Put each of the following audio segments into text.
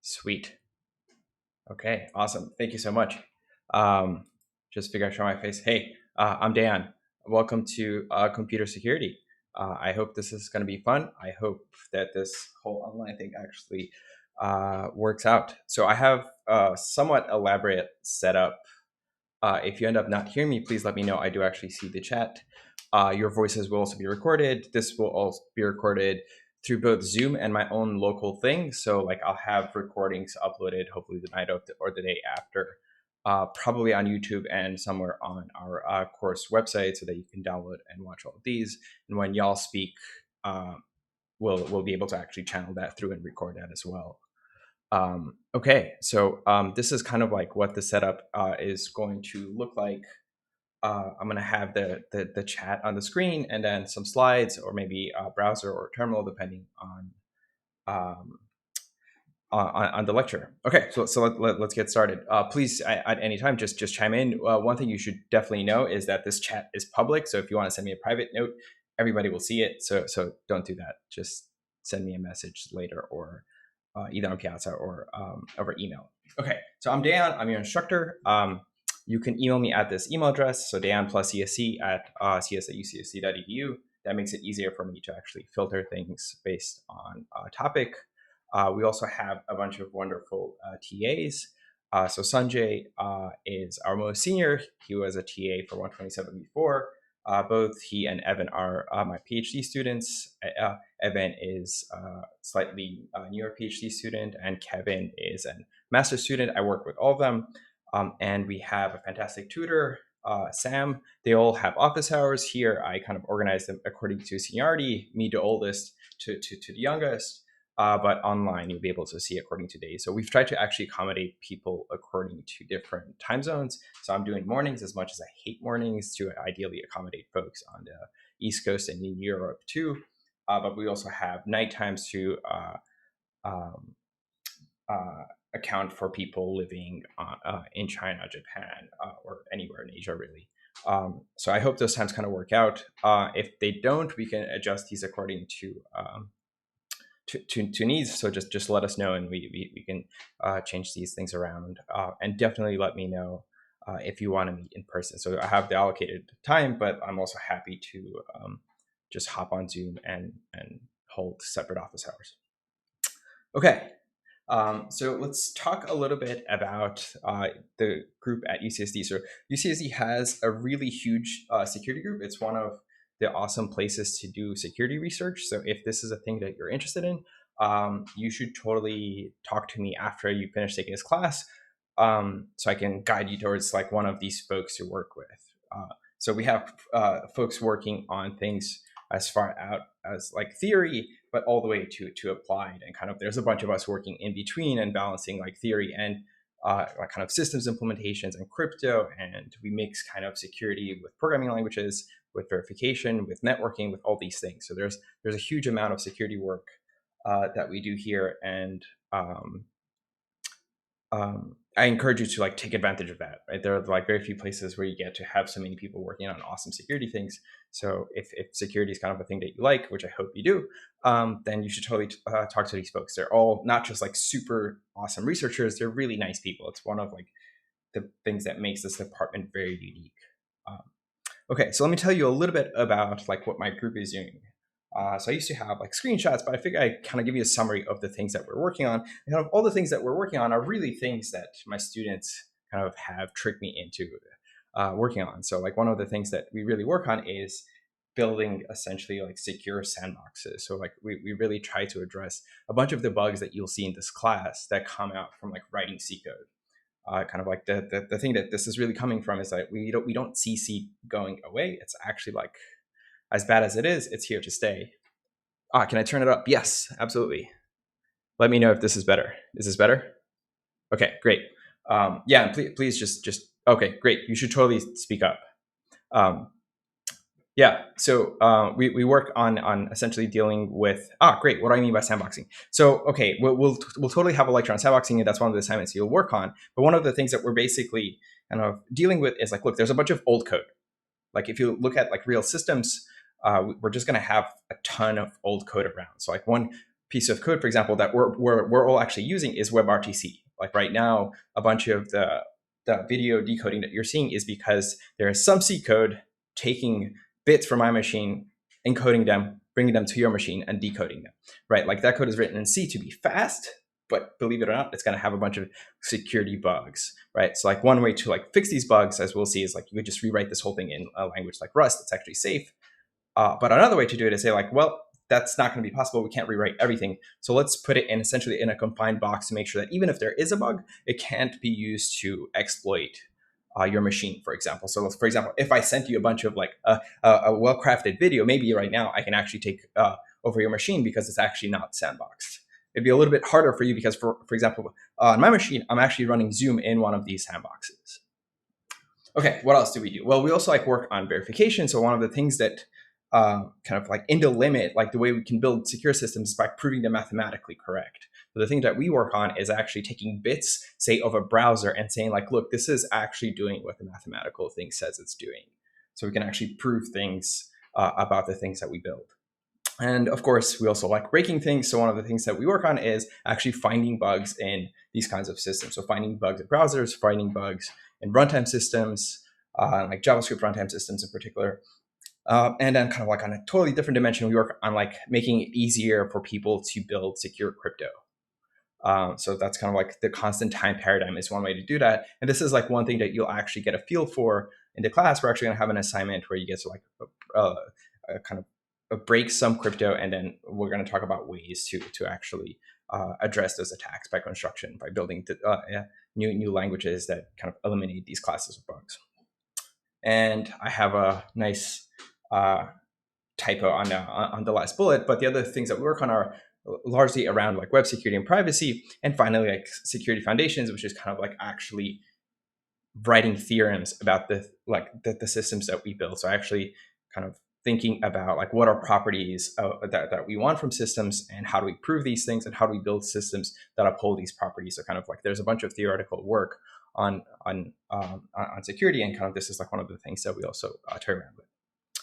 Sweet. Okay, awesome. Thank you so much. Um, just figure out show my face. Hey, I'm Dan. Welcome to Computer Security. I hope this is going to be fun. I hope that this whole online thing actually works out. So I have a somewhat elaborate setup. If you end up not hearing me, please let me know. I do actually see the chat. Your voices will also be recorded. This will also be recorded through both Zoom and my own local thing. So like I'll have recordings uploaded hopefully the night of or the day after, probably on YouTube and somewhere on our course website so that you can download and watch all of these. And when y'all speak, uh, we'll be able to actually channel that through and record that as well. Okay, so this is kind of like what the setup is going to look like. I'm going to have the chat on the screen and then some slides or maybe a browser or terminal depending um, on the lecture. Okay, so let's get started. Please, at any time, just chime in. One thing you should definitely know is that this chat is public. So if you want to send me a private note, everybody will see it. So don't do that. Just send me a message later or either on Piazza or over email. Okay, so I'm Dan. I'm your instructor. You can email me at this email address. So Dan plus CSE at cs@ucsc.edu. That makes it easier for me to actually filter things based on topic. We also have a bunch of wonderful TAs. So Sanjay is our most senior. He was a TA for 127 before. Both he and Evan are my PhD students. Evan is a slightly newer PhD student, and Kevin is a master's student. I work with all of them. And we have a fantastic tutor, Sam. They all have office hours. Here, I kind of organize them according to seniority, me the oldest to the youngest. But online, you'll be able to see according to days. So we've tried to actually accommodate people according to different time zones. So I'm doing mornings as much as I hate mornings to ideally accommodate folks on the East Coast and in Europe too. But we also have night times to um, account for people living in China, Japan, or anywhere in Asia, really. So I hope those times kind of work out. If they don't, we can adjust these according to needs. So just let us know, and we can change these things around. And definitely let me know if you want to meet in person. So I have the allocated time, but I'm also happy to just hop on Zoom and hold separate office hours. Okay. So let's talk a little bit about the group at UCSD. So UCSD has a really huge security group. It's one of the awesome places to do security research. So if this is a thing that you're interested in, you should totally talk to me after you finish taking this class, so I can guide you towards like one of these folks to work with. So we have folks working on things as far out as like theory, but all the way to applied, and kind of there's a bunch of us working in between and balancing like theory and like kind of systems implementations and crypto, and we mix kind of security with programming languages, with verification, with networking, with all these things. So there's a huge amount of security work that we do here, and I encourage you to like take advantage of that. Right, there are like very few places where you get to have so many people working on awesome security things. So if security is kind of a thing that you like, which I hope you do, then you should totally talk to these folks. They're all not just like super awesome researchers; they're really nice people. It's one of like the things that makes this department very unique. Um, okay, so let me tell you a little bit about like what my group is doing. So I used to have like screenshots, but I figure I kind of give you a summary of the things that we're working on. And kind of all the things that we're working on are really things that my students kind of have tricked me into working on. So like one of the things that we really work on is building essentially like secure sandboxes. So like we really try to address a bunch of the bugs that you'll see in this class that come out from like writing C code. Kind of like the thing that this is really coming from is that we don't see C going away. It's actually like, as bad as it is, it's here to stay. Can I turn it up? Yes, absolutely. Let me know if this is better. Is this better? Okay, great. Yeah, please just okay, great. You should totally speak up. Yeah, so we work on essentially dealing with great. What do I mean by sandboxing? So okay, we'll totally have a lecture on sandboxing, and that's one of the assignments you'll work on. But one of the things that we're basically kind of dealing with is like, look, there's a bunch of old code. Like if you look at like real systems, we're just going to have a ton of old code around. So like one piece of code, for example, that we're all actually using is WebRTC. Like right now, a bunch of the video decoding that you're seeing is because there is some C code taking bits from my machine, encoding them, bringing them to your machine, and decoding them, right? Like that code is written in C to be fast, but believe it or not, it's going to have a bunch of security bugs, right? So like one way to like fix these bugs, as we'll see, is like you could just rewrite this whole thing in a language like Rust that's actually safe. But another way to do it is say like, well, that's not going to be possible. We can't rewrite everything. So let's put it in essentially in a confined box to make sure that even if there is a bug, it can't be used to exploit your machine, for example. So for example, if I sent you a bunch of like a well-crafted video, maybe right now I can actually take over your machine because it's actually not sandboxed. It'd be a little bit harder for you because for example, on my machine, I'm actually running Zoom in one of these sandboxes. Okay, what else do we do? Well, we also like work on verification. So one of the things that kind of like in the limit, like the way we can build secure systems is by proving them mathematically correct. So the thing that we work on is actually taking bits, say, of a browser and saying like, look, this is actually doing what the mathematical thing says it's doing. So we can actually prove things about the things that we build. And of course, we also like breaking things. So one of the things that we work on is actually finding bugs in these kinds of systems. So finding bugs in browsers, finding bugs in runtime systems, like JavaScript runtime systems in particular. And then kind of like on a totally different dimension, we work on like making it easier for people to build secure crypto. So that's kind of like the constant time paradigm is one way to do that. And this is like one thing that you'll actually get a feel for in the class. We're actually going to have an assignment where you get to like kind of break some crypto, and then we're going to talk about ways to actually address those attacks by construction, by building new languages that kind of eliminate these classes of bugs. And I have a nice typo on the last bullet, but the other things that we work on are largely around like web security and privacy, and finally like security foundations, which is kind of like actually writing theorems about the systems that we build. So actually kind of thinking about like what are properties that we want from systems, and how do we prove these things, and how do we build systems that uphold these properties. So kind of like there's a bunch of theoretical work on security, and kind of this is like one of the things that we also toy around with.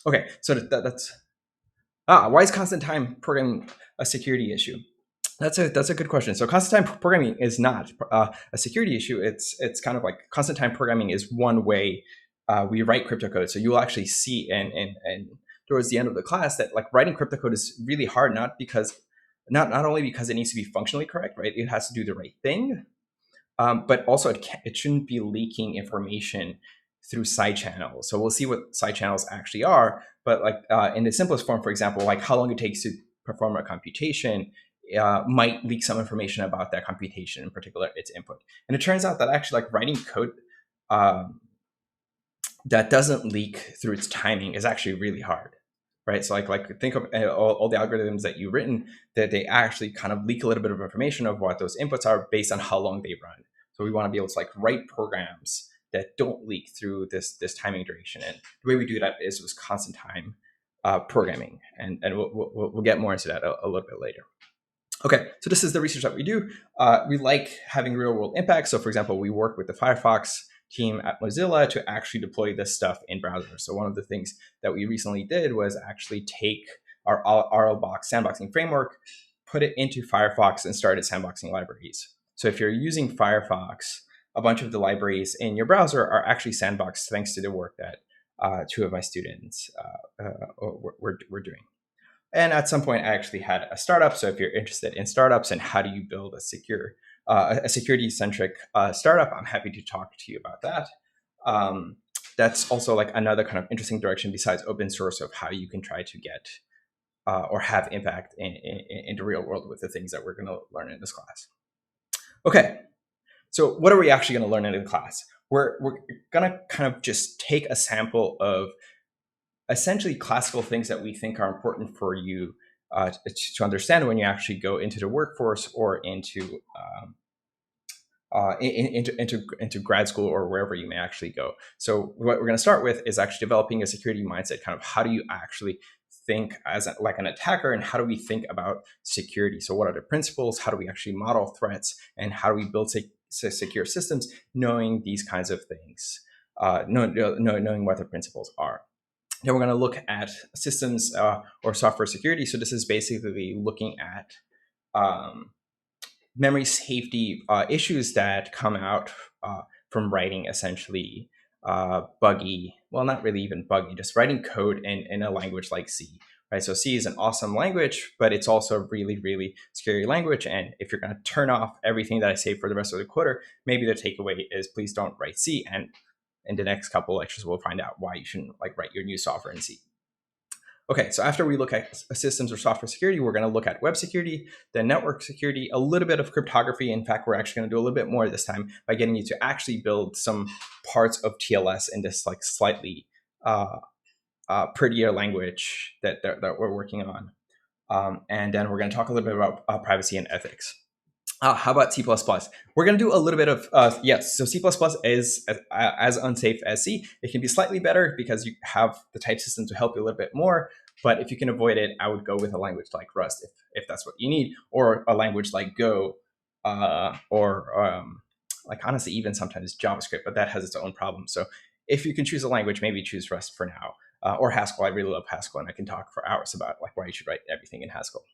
Okay, so that's why is constant time programming a security issue? That's a good question. So constant time programming is not a security issue. It's kind of like constant time programming is one way we write crypto code. So you'll actually see and towards the end of the class that like writing crypto code is really hard, not only because it needs to be functionally correct, right? It has to do the right thing, but also it shouldn't be leaking information through side channels. So we'll see what side channels actually are. But like in the simplest form, for example, like how long it takes to perform a computation might leak some information about that computation, in particular its input. And it turns out that actually like writing code that doesn't leak through its timing is actually really hard, right? So like think of all the algorithms that you've written, that they actually kind of leak a little bit of information of what those inputs are based on how long they run. So we want to be able to like write programs that don't leak through this timing duration. And the way we do that is with constant time programming, and we'll get more into that a little bit later. Okay, so this is the research that we do. We like having real world impact. So for example, we work with the Firefox team at Mozilla to actually deploy this stuff in browsers. So one of the things that we recently did was actually take our RLBox sandboxing framework, put it into Firefox, and started sandboxing libraries. So if you're using Firefox, a bunch of the libraries in your browser are actually sandboxed thanks to the work that two of my students were doing. And at some point, I actually had a startup. So if you're interested in startups and how do you build a security-centric startup, I'm happy to talk to you about that. That's also like another kind of interesting direction besides open source of how you can try to get or have impact in the real world with the things that we're going to learn in this class. Okay, so what are we actually going to learn in the class? We're going to kind of just take a sample of essentially classical things that we think are important for you to understand when you actually go into the workforce or into grad school or wherever you may actually go. So what we're going to start with is actually developing a security mindset. Kind of how do you actually think as like an attacker, and how do we think about security? So what are the principles? How do we actually model threats, and how do we build secure systems? Knowing these kinds of things, knowing what the principles are. Then we're going to look at systems or software security. So this is basically looking at um, memory safety issues that come out from writing essentially buggy, well, not really even buggy, just writing code in a language like C, right? So C is an awesome language, but it's also a really, really scary language. And if you're going to turn off everything that I say for the rest of the quarter, maybe the takeaway is please don't write C. And in the next couple of lectures, we'll find out why you shouldn't like write your new software in C. Okay, so after we look at systems or software security, we're going to look at web security, then network security, a little bit of cryptography. In fact, we're actually going to do a little bit more this time by getting you to actually build some parts of TLS in this like slightly prettier language that we're working on. And then we're going to talk a little bit about privacy and ethics. How about C++? We're going to do a little bit of, yes, so C++ is as unsafe as C. It can be slightly better because you have the type system to help you a little bit more. But if you can avoid it, I would go with a language like Rust if that's what you need, or a language like Go, or like honestly, even sometimes JavaScript, but that has its own problems. So if you can choose a language, maybe choose Rust for now, or Haskell. I really love Haskell, and I can talk for hours about like why you should write everything in Haskell.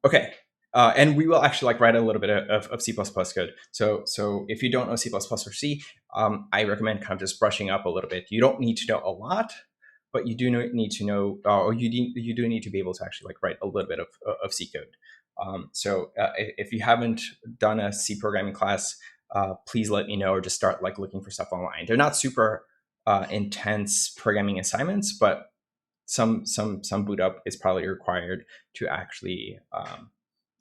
Okay. And we will actually like write a little bit of C++ code. So if you don't know C++ or C, I recommend kind of just brushing up a little bit. You don't need to know a lot, but you do need to know, or you do need to be able to actually like write a little bit of C code. So if you haven't done a C programming class, please let me know, or just start like looking for stuff online. They're not super intense programming assignments, but some boot up is probably required to actually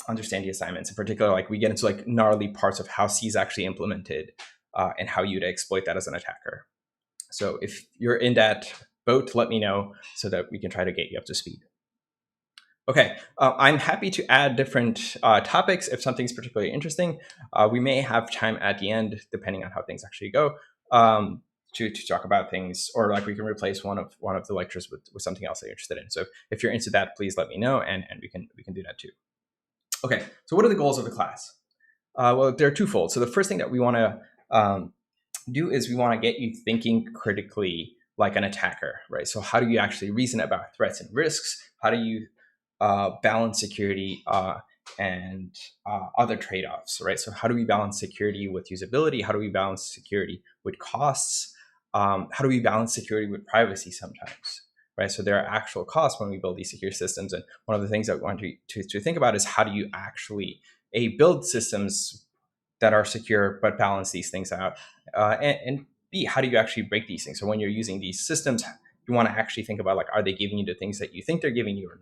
understand the assignments. In particular, like we get into like gnarly parts of how C is actually implemented and how you'd exploit that as an attacker. So if you're in that boat, let me know so that we can try to get you up to speed. Okay, I'm happy to add different topics if something's particularly interesting. We may have time at the end, depending on how things actually go, to talk about things, or like we can replace one of the lectures with something else that you're interested in. So if you're into that, please let me know, and we can do that too. Okay, so what are the goals of the class? Well, they're twofold. So the first thing that we want to do is we want to get you thinking critically like an attacker, right? So how do you actually reason about threats and risks? How do you balance security and other trade-offs, right? So how do we balance security with usability? How do we balance security with costs? How do we balance security with privacy sometimes, right? So there are actual costs when we build these secure systems. And one of the things that we want to think about is how do you actually build systems that are secure but balance these things out, and B, how do you actually break these things? So when you're using these systems, you want to actually think about like, are they giving you the things that you think they're giving you or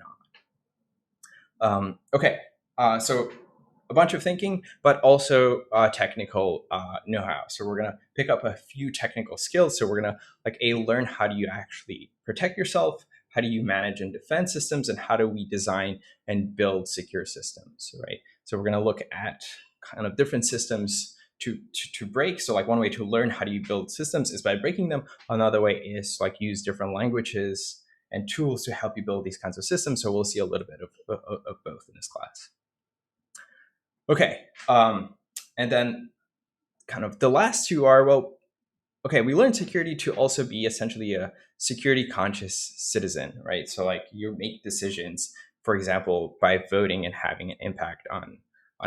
not? Okay, so a bunch of thinking, but also technical know-how. So we're gonna pick up a few technical skills. So we're gonna like learn how do you actually protect yourself, how do you manage and defend systems, and how do we design and build secure systems, right? So we're gonna look at kind of different systems to break. So like one way to learn how do you build systems is by breaking them. Another way is like use different languages and tools to help you build these kinds of systems. So we'll see a little bit of both in this class. Okay, and then kind of the last two are, well, okay, we learned security to also be essentially a security conscious citizen, right? So like you make decisions, for example, by voting and having an impact on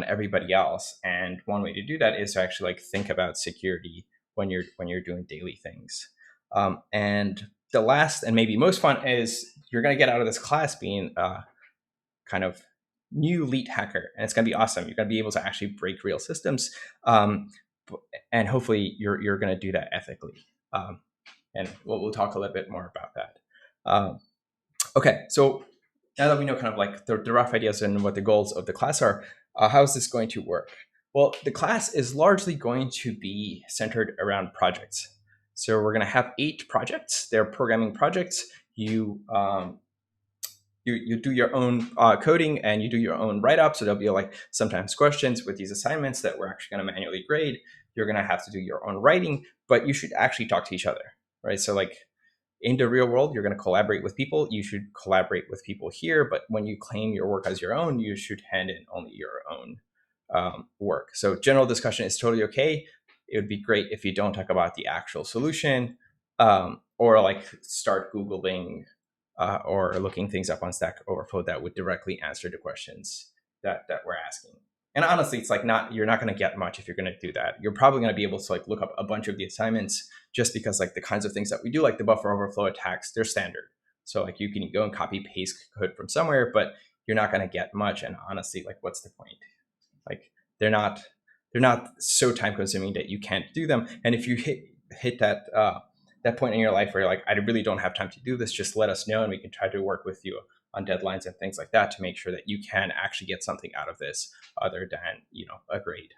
everybody else. And one way to do that is to actually like think about security when you're doing daily things. And the last and maybe most fun is you're going to get out of this class being kind of new elite hacker, and it's going to be awesome. You're going to be able to actually break real systems, and hopefully you're going to do that ethically. And we'll talk a little bit more about that. Okay, so now that we know kind of like the rough ideas and what the goals of the class are, how is this going to work? Well, the class is largely going to be centered around projects. So we're going to have 8 projects. They're programming projects. You do your own coding and you do your own write-up. So there'll be like sometimes questions with these assignments that we're actually going to manually grade. You're going to have to do your own writing, but you should actually talk to each other, right? So like in the real world, you're going to collaborate with people. You should collaborate with people here, but when you claim your work as your own, you should hand in only your own work. So general discussion is totally okay. It would be great if you don't talk about the actual solution, or like start Googling or looking things up on Stack Overflow that would directly answer the questions that we're asking. And honestly, it's like you're not going to get much if you're going to do that. You're probably going to be able to like look up a bunch of the assignments just because like the kinds of things that we do, like the buffer overflow attacks, they're standard. So like you can go and copy paste code from somewhere, but you're not going to get much. And honestly, like what's the point? Like they're not so time consuming that you can't do them. And if you hit that point in your life where you're like, I really don't have time to do this, just let us know and we can try to work with you on deadlines and things like that to make sure that you can actually get something out of this other than, a grade.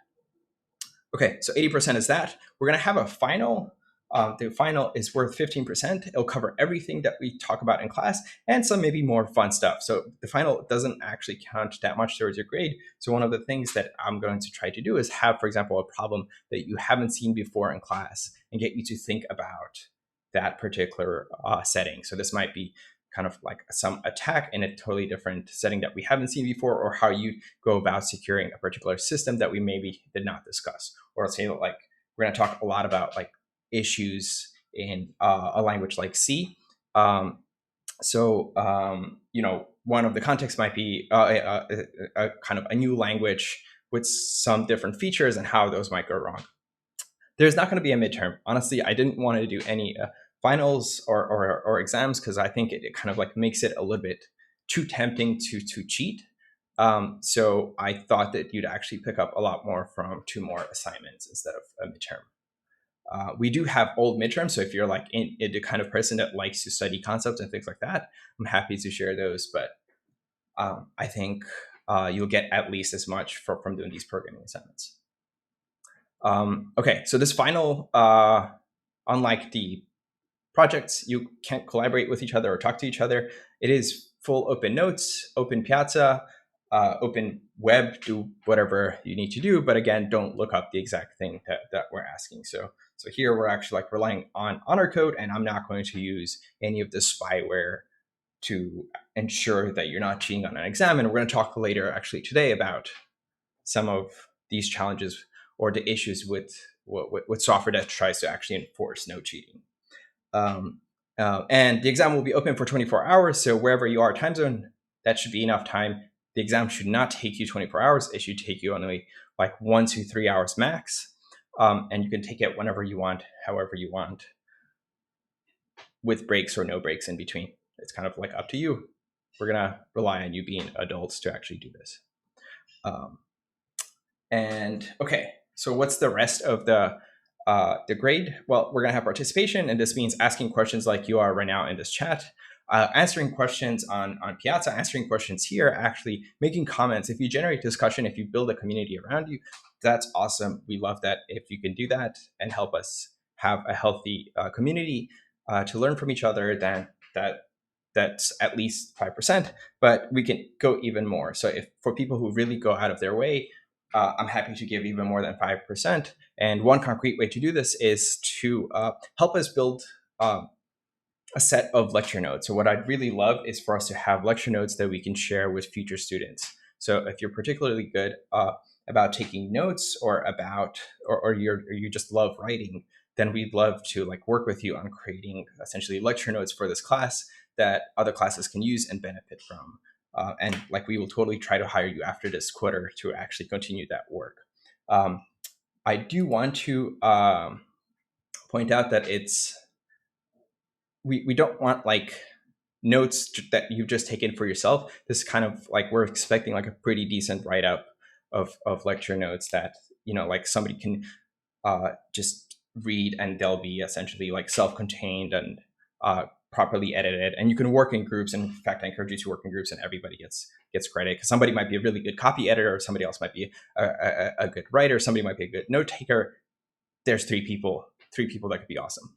Okay, so 80% is that. We're going to have a final. The final is worth 15%. It'll cover everything that we talk about in class and some maybe more fun stuff. So the final doesn't actually count that much towards your grade. So one of the things that I'm going to try to do is have, for example, a problem that you haven't seen before in class and get you to think about that particular setting. So this might be kind of like some attack in a totally different setting that we haven't seen before, or how you go about securing a particular system that we maybe did not discuss. Or say that like we're going to talk a lot about like issues in a language like C. One of the contexts might be a kind of a new language with some different features and how those might go wrong. There's not going to be a midterm. Honestly, I didn't want to do any finals or exams because I think it kind of like makes it a little bit too tempting to cheat. So I thought that you'd actually pick up a lot more from 2 more assignments instead of a midterm. We do have old midterms, so if you're like the kind of person that likes to study concepts and things like that, I'm happy to share those. But I think you'll get at least as much from doing these programming assignments. Okay, so this final, unlike the projects, you can't collaborate with each other or talk to each other. It is full open notes, open Piazza, open web, do whatever you need to do. But again, don't look up the exact thing that we're asking. So here we're actually like relying on honor code, and I'm not going to use any of the spyware to ensure that you're not cheating on an exam. And we're going to talk later actually today about some of these challenges or the issues with software that tries to actually enforce no cheating. And the exam will be open for 24 hours. So wherever you are time zone, that should be enough time. The exam should not take you 24 hours. It should take you only like 1 to 3 hours max. And you can take it whenever you want, however you want, with breaks or no breaks in between. It's kind of like up to you. We're going to rely on you being adults to actually do this. And okay, so what's the rest of the grade? Well, we're gonna have participation, and this means asking questions like you are right now in this chat, answering questions on Piazza, answering questions here, actually making comments. If you generate discussion, if you build a community around you, that's awesome. We love that. If you can do that and help us have a healthy community to learn from each other, then that's at least 5%, but we can go even more. So if for people who really go out of their way, I'm happy to give even more than 5%. And one concrete way to do this is to help us build a set of lecture notes. So what I'd really love is for us to have lecture notes that we can share with future students. So if you're particularly good about taking notes or you just love writing, then we'd love to like work with you on creating essentially lecture notes for this class that other classes can use and benefit from. And like we will totally try to hire you after this quarter to actually continue that work. I do want to point out that we don't want like notes that you've just taken for yourself. This is kind of like we're expecting like a pretty decent write-up of lecture notes that like somebody can just read, and they'll be essentially like self-contained and properly edited, and you can work in groups. And in fact, I encourage you to work in groups, and everybody gets credit, because somebody might be a really good copy editor, or somebody else might be a good writer, somebody might be a good note taker. There's three people that could be awesome.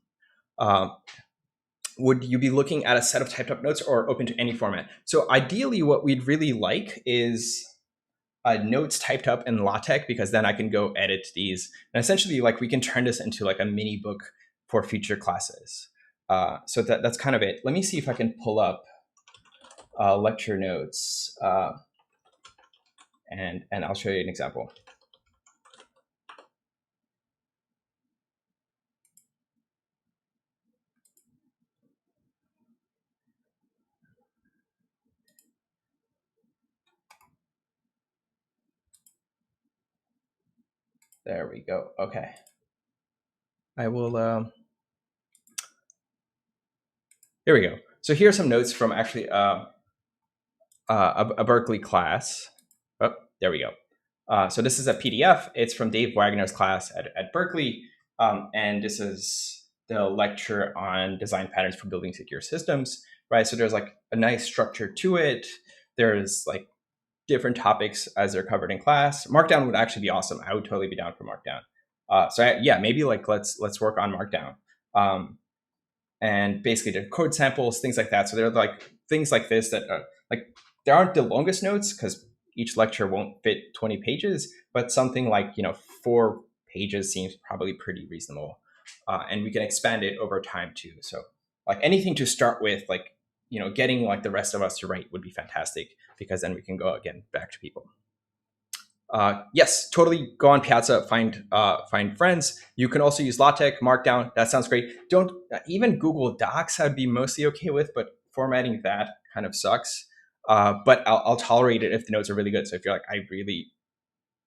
Would you be looking at a set of typed up notes or open to any format? So ideally, what we'd really like is notes typed up in LaTeX, because then I can go edit these, and essentially like we can turn this into like a mini book for future classes. So that's kind of it. Let me see if I can pull up lecture notes, and I'll show you an example. There we go. Okay. I will, here we go. So here are some notes from actually a Berkeley class. Oh, there we go. So this is a PDF. It's from Dave Wagner's class at Berkeley. And this is the lecture on design patterns for building secure systems, right? So there's like a nice structure to it. There's like different topics as they're covered in class. Markdown would actually be awesome. I would totally be down for Markdown. Yeah, maybe like let's work on Markdown. And basically the code samples, things like that. So there are like things like this that like there aren't the longest notes because each lecture won't fit 20 pages, but something like 4 pages seems probably pretty reasonable, and we can expand it over time too. So like anything to start with, like getting like the rest of us to write would be fantastic because then we can go again back to people. Yes, totally go on Piazza, find friends. You can also use LaTeX, Markdown. That sounds great. Don't even Google Docs. I'd be mostly okay with, but formatting that kind of sucks. But I'll tolerate it if the notes are really good. So if you're like, I really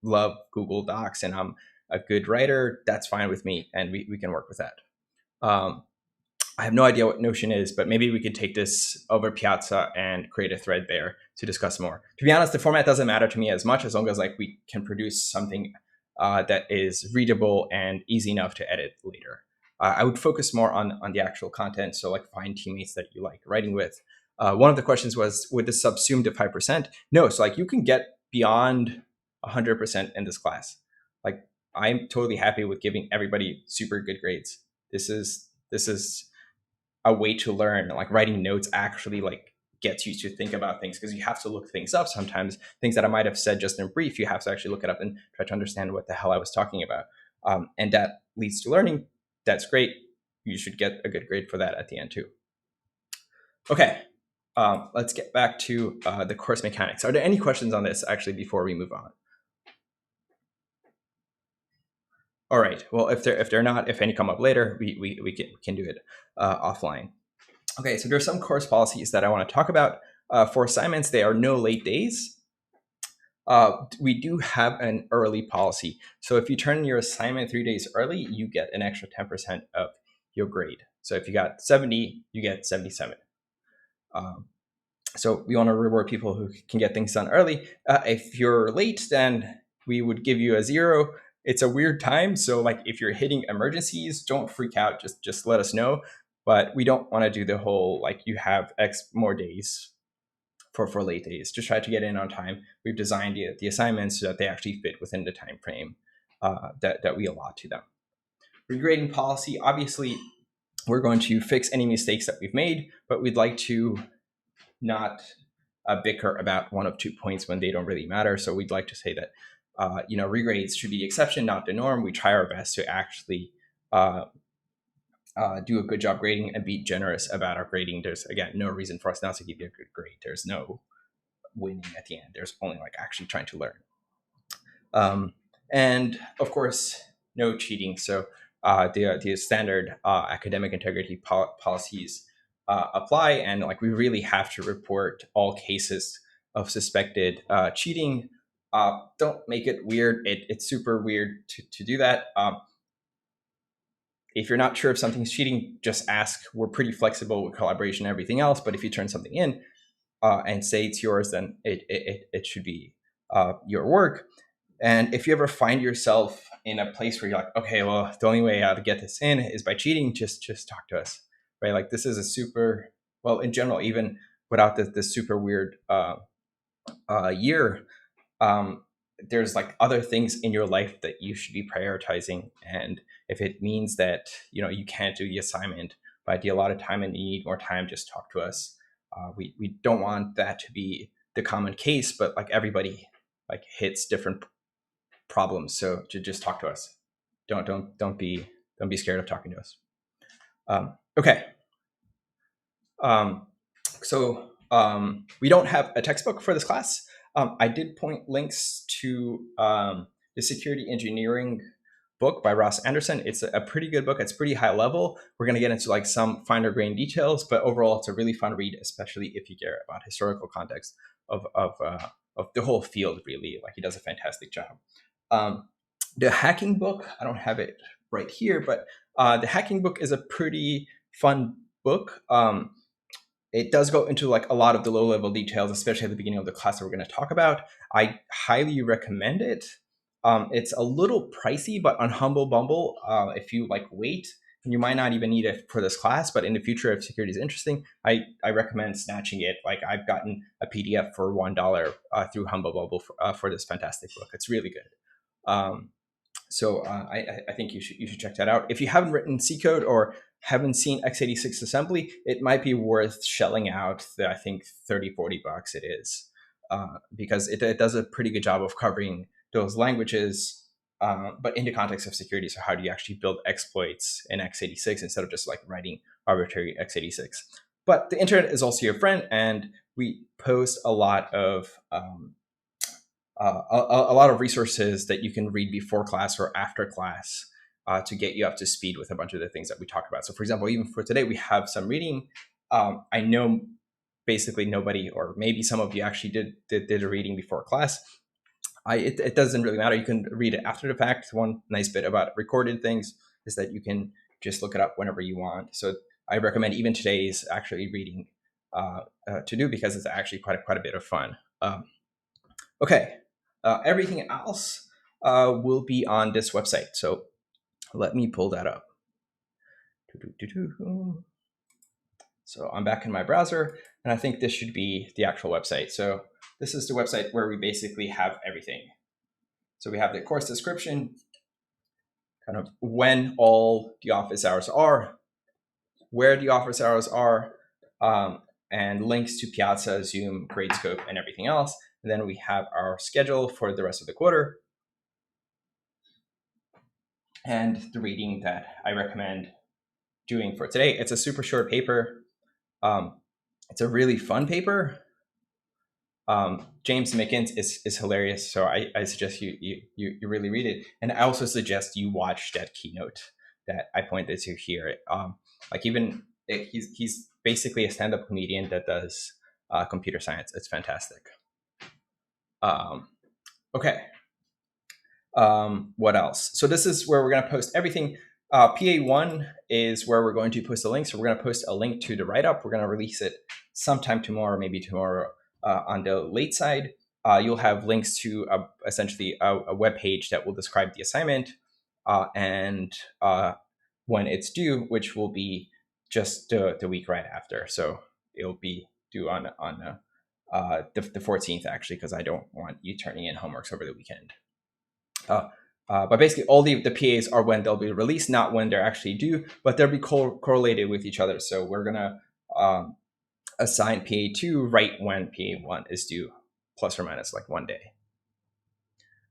love Google Docs and I'm a good writer, that's fine with me, and we can work with that. I have no idea what Notion is, but maybe we could take this over Piazza and create a thread there to discuss more. To be honest, the format doesn't matter to me as much as long as like we can produce something that is readable and easy enough to edit later. I would focus more on the actual content, so like find teammates that you like writing with. One of the questions was, would this subsume to 5%? No, so like you can get beyond 100% in this class. Like I'm totally happy with giving everybody super good grades. This is a way to learn. Like writing notes actually like gets you to think about things because you have to look things up sometimes. Things that I might have said just in brief, you have to actually look it up and try to understand what the hell I was talking about. And that leads to learning. That's great. You should get a good grade for that at the end too. Okay, let's get back to the course mechanics. Are there any questions on this actually before we move on? All right. Well, if they're not, if any come up later, we can do it offline. Okay, so there are some course policies that I want to talk about. For assignments, there are no late days. We do have an early policy. So if you turn your assignment 3 days early, you get an extra 10% of your grade. So if you got 70, you get 77. So we want to reward people who can get things done early. If you're late, then we would give you a 0. It's a weird time. So like if you're hitting emergencies, don't freak out. Just let us know. But we don't want to do the whole like you have X more days for late days. Just try to get in on time. We've designed the assignments so that they actually fit within the time frame that we allot to them. Regrading policy, obviously, we're going to fix any mistakes that we've made, but we'd like to not bicker about 1 of 2 points when they don't really matter. So we'd like to say that regrades should be the exception, not the norm. We try our best to actually do a good job grading and be generous about our grading. There's, again, no reason for us not to give you a good grade. There's no winning at the end. There's only like actually trying to learn. And of course, no cheating. So the standard academic integrity policies apply, and like we really have to report all cases of suspected cheating. Don't make it weird. It's super weird to do that. If you're not sure if something's cheating, just ask. We're pretty flexible with collaboration and everything else, but if you turn something in and say it's yours, then it should be your work. And if you ever find yourself in a place where you're like, okay, well, the only way to get this in is by cheating, just talk to us, right? Like this is a super, well, in general, even without this super weird year, there's like other things in your life that you should be prioritizing. And if it means that, you can't do the assignment, but you a lot of time and you need more time, just talk to us. We don't want that to be the common case, but like everybody like hits different problems. So to just talk to us. Don't be scared of talking to us. Okay. So we don't have a textbook for this class. I did point links to the security engineering book by Ross Anderson. It's a pretty good book. It's pretty high level. We're going to get into like some finer grained details, but overall it's a really fun read, especially if you care about historical context of the whole field, really. Like he does a fantastic job. The hacking book, I don't have it right here, but the hacking book is a pretty fun book. It does go into like a lot of the low level details, especially at the beginning of the class that we're going to talk about. I highly recommend it. It's a little pricey, but on Humble Bumble, if you like wait, and you might not even need it for this class, but in the future, if security is interesting, I recommend snatching it. Like I've gotten a PDF for $1 through Humble Bumble for this fantastic book. It's really good. So I think you should check that out. If you haven't written C code or haven't seen x86 assembly, it might be worth shelling out the, I think, 30-40 bucks it is, because it does a pretty good job of covering those languages, but in the context of security. So how do you actually build exploits in x86 instead of just like writing arbitrary x86? But the internet is also your friend, and we post a lot of a lot of resources that you can read before class or after class to get you up to speed with a bunch of the things that we talk about. So for example, even for today, we have some reading. I know basically nobody, or maybe some of you actually did a reading before class. It doesn't really matter. You can read it after the fact. One nice bit about recorded things is that you can just look it up whenever you want. So I recommend even today's actually reading to do, because it's actually quite a bit of fun. Okay. Everything else will be on this website. So let me pull that up. So I'm back in my browser, and I think this should be the actual website. So this is the website where we basically have everything. So we have the course description, kind of when all the office hours are, where the office hours are, and links to Piazza, Zoom, Gradescope, and everything else. And then we have our schedule for the rest of the quarter, and the reading that I recommend doing for today. It's a super short paper. It's a really fun paper. James Mickens is hilarious, so I suggest you really read it. And I also suggest you watch that keynote that I pointed to here. Like even he's basically a stand-up comedian that does computer science. It's fantastic. Okay. What else? So this is where we're going to post everything. PA1 is where we're going to post a link. So we're going to post a link to the write-up. We're going to release it sometime tomorrow, maybe tomorrow on the late side. You'll have links to essentially a web page that will describe the assignment and when it's due, which will be just the week right after. So it'll be due on the 14th, actually, because I don't want you turning in homeworks over the weekend. But basically, all the PAs are when they'll be released, not when they're actually due, but they'll be correlated with each other. So we're going to assign PA2 right when PA1 is due, plus or minus like 1 day.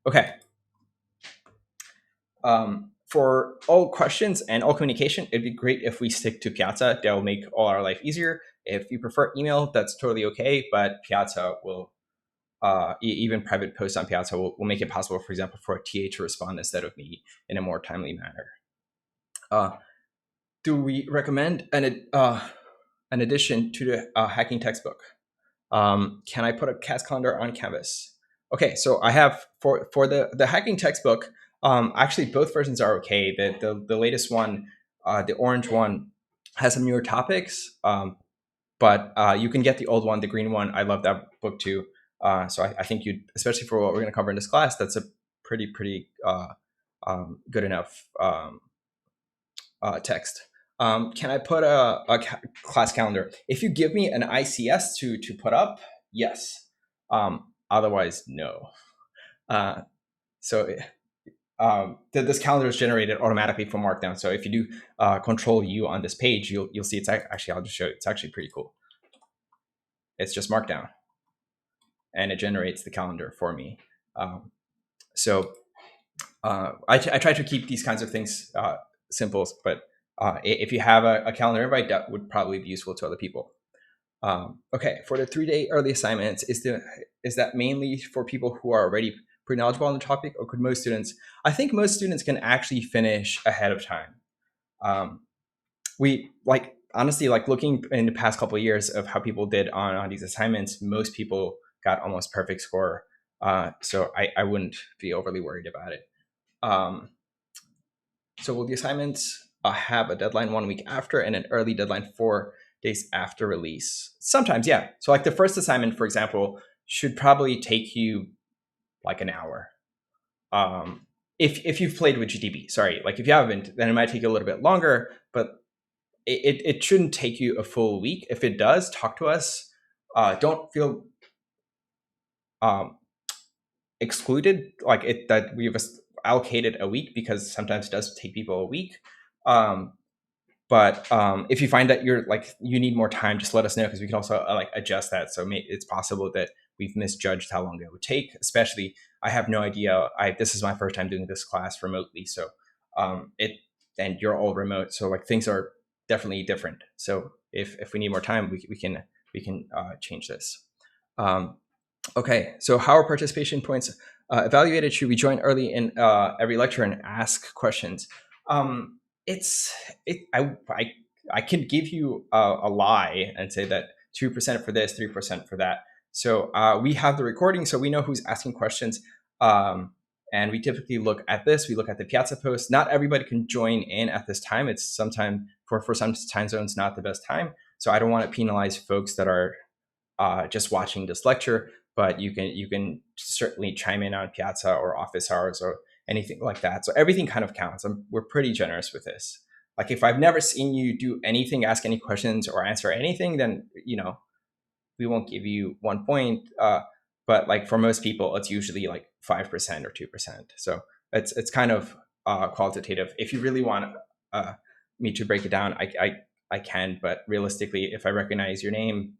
Okay. For all questions and all communication, it'd be great if we stick to Piazza. That will make all our life easier. If you prefer email, that's totally okay, but Piazza will even private posts on Piazza will make it possible, for example, for a TA to respond instead of me in a more timely manner. Do we recommend an addition to the hacking textbook? Can I put a CAS calendar on Canvas? Okay, so I have for the hacking textbook. Actually, both versions are okay. The latest one, the orange one, has some newer topics, but you can get the old one, the green one. I love that book too. So I think you, especially for what we're going to cover in this class, that's a pretty good enough text. Can I put a class calendar? If you give me an ICS to put up, yes. Otherwise, no. This calendar is generated automatically from Markdown. So if you do Control U on this page, you'll see it's actually, I'll just show you. It's actually pretty cool. It's just Markdown, and it generates the calendar for me. I try to keep these kinds of things simple, but if you have a calendar invite, that would probably be useful to other people. Okay, for the 3-day early assignments, is that mainly for people who are already pretty knowledgeable on the topic, or could most students? I think most students can actually finish ahead of time. Honestly, looking in the past couple of years of how people did on these assignments, most people got almost perfect score. So I wouldn't be overly worried about it. So will the assignments have a deadline 1 week after and an early deadline 4 days after release? Sometimes, yeah. So like the first assignment, for example, should probably take you like an hour. If you've played with GTB, sorry, like if you haven't, then it might take you a little bit longer, but it shouldn't take you a full week. If it does, talk to us. Don't feel excluded, like it that we've allocated a week, because sometimes it does take people a week. But if you find that you need more time, just let us know, because we can also like adjust that. So it's possible that we've misjudged how long it would take. Especially, I have no idea. This is my first time doing this class remotely, so and you're all remote, so like things are definitely different. So if we need more time, we can change this. Okay, so how are participation points evaluated? Should we join early in every lecture and ask questions? I can give you a lie and say that 2% for this, 3% for that. So we have the recording, so we know who's asking questions. And we typically look at this. We look at the Piazza post. Not everybody can join in at this time. It's sometime for some time zones not the best time. So I don't want to penalize folks that are just watching this lecture. But you can certainly chime in on Piazza or office hours or anything like that. So everything kind of counts. We're pretty generous with this. Like if I've never seen you do anything, ask any questions or answer anything, then we won't give you 1 point. But like for most people, it's usually like 5% or 2%. So it's kind of qualitative. If you really want me to break it down, I can. But realistically, if I recognize your name,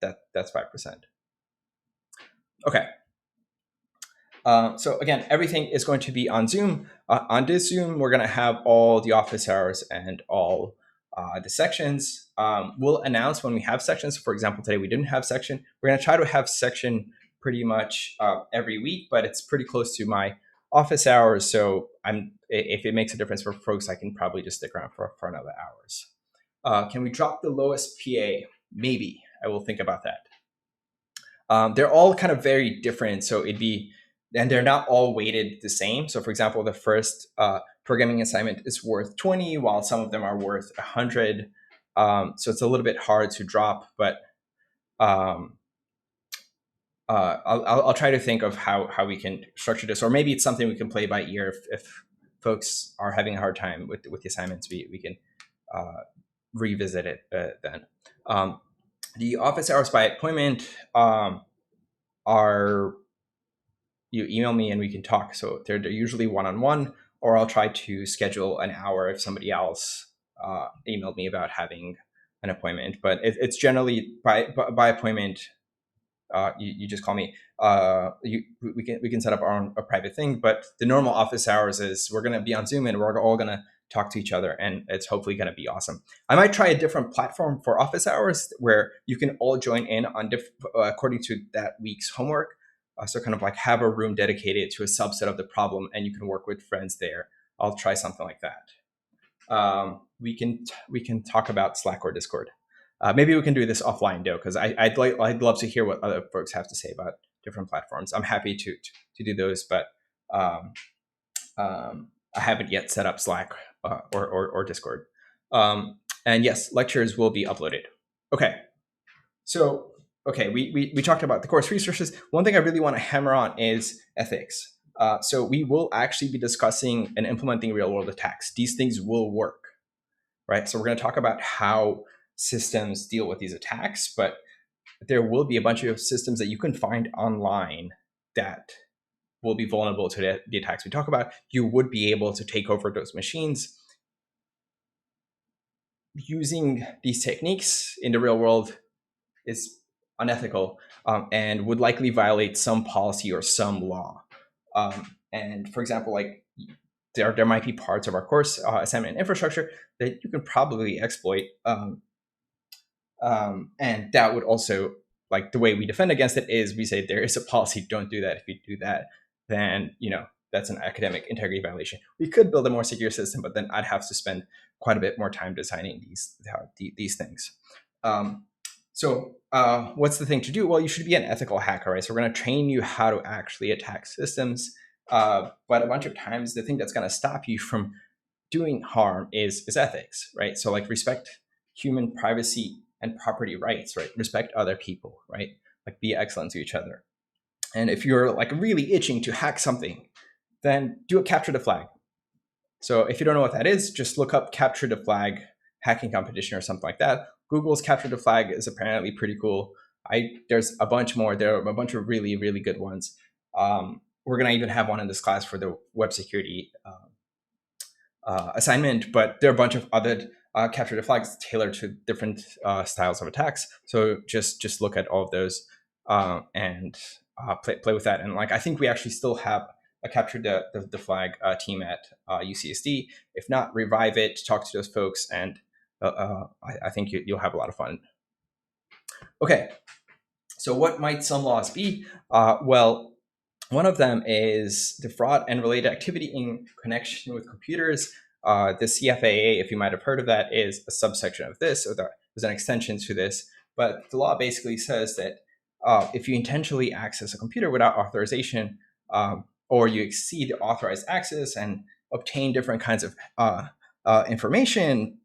that's 5%. Okay. So again, everything is going to be on Zoom. On this Zoom, we're going to have all the office hours and all the sections. We'll announce when we have sections. For example, today we didn't have section. We're going to try to have section pretty much every week, but it's pretty close to my office hours. So if it makes a difference for folks, I can probably just stick around for another hours. Can we drop the lowest PA? Maybe. I will think about that. They're all kind of very different. So and they're not all weighted the same. So for example, the first programming assignment is worth 20, while some of them are worth 100. So it's a little bit hard to drop, but I'll try to think of how we can structure this, or maybe it's something we can play by ear. If folks are having a hard time with the assignments, we can revisit it then. The office hours by appointment are, you email me and we can talk. So they're usually one-on-one, or I'll try to schedule an hour if somebody else emailed me about having an appointment. But it's generally by appointment. You just call me. We can set up a private thing. But the normal office hours is we're going to be on Zoom and we're all going to talk to each other, and it's hopefully going to be awesome. I might try a different platform for office hours where you can all join in on according to that week's homework. So kind of like have a room dedicated to a subset of the problem, and you can work with friends there. I'll try something like that. We can talk about Slack or Discord. Maybe we can do this offline though, because I'd love to hear what other folks have to say about different platforms. I'm happy to do those, but I haven't yet set up Slack or Discord. And yes, lectures will be uploaded. Okay, so we talked about the course resources. One thing I really want to hammer on is ethics. So we will actually be discussing and implementing real-world attacks. These things will work, right? So we're going to talk about how systems deal with these attacks, but there will be a bunch of systems that you can find online that will be vulnerable to the attacks we talk about. You would be able to take over those machines. Using these techniques in the real world is unethical and would likely violate some policy or some law. And for example, like there might be parts of our course assignment infrastructure that you can probably exploit. And that would also, like, the way we defend against it is we say there is a policy, don't do that. If you do that, then that's an academic integrity violation. We could build a more secure system, but then I'd have to spend quite a bit more time designing these things. So what's the thing to do? Well, you should be an ethical hacker, right? So we're going to train you how to actually attack systems. But a bunch of times, the thing that's going to stop you from doing harm is ethics, right? So like respect human privacy and property rights, right? Respect other people, right? Like be excellent to each other. And if you're like really itching to hack something, then do a capture the flag. So if you don't know what that is, just look up capture the flag hacking competition or something like that. Google's capture the flag is apparently pretty cool. There's a bunch more. There are a bunch of really, really good ones. We're gonna even have one in this class for the web security assignment, but there are a bunch of other capture the flags tailored to different styles of attacks. So just look at all of those and play with that. And like I think we actually still have a capture the flag team at UCSD. If not, revive it, talk to those folks, and I think you'll have a lot of fun. Okay, so what might some laws be? Well, one of them is the fraud and related activity in connection with computers. The CFAA, if you might have heard of that, is a subsection of this, or there's an extension to this. But the law basically says that if you intentionally access a computer without authorization, or you exceed authorized access and obtain different kinds of information,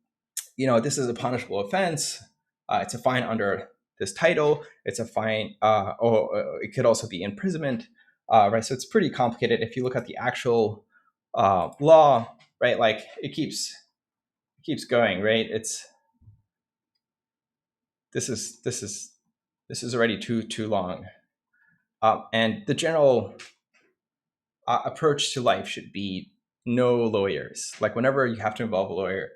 this is a punishable offense. It's a fine under this title. It's a fine, or it could also be imprisonment. Right, so it's pretty complicated. If you look at the actual law, right, like it keeps going, right? This is already too long, and the general approach to life should be no lawyers. Like whenever you have to involve a lawyer,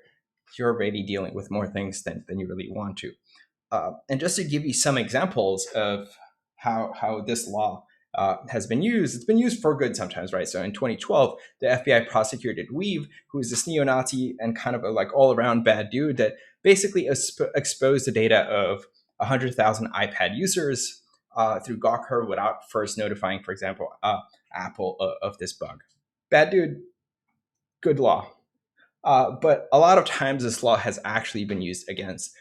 you're already dealing with more things than you really want to. And just to give you some examples of how this law has been used, it's been used for good sometimes, right? So in 2012, the FBI prosecuted Weave, who is this neo-Nazi and kind of a like all-around bad dude that basically exposed the data of 100,000 iPad users through Gawker without first notifying, for example, Apple of this bug. Bad dude, good law. But a lot of times this law has actually been used against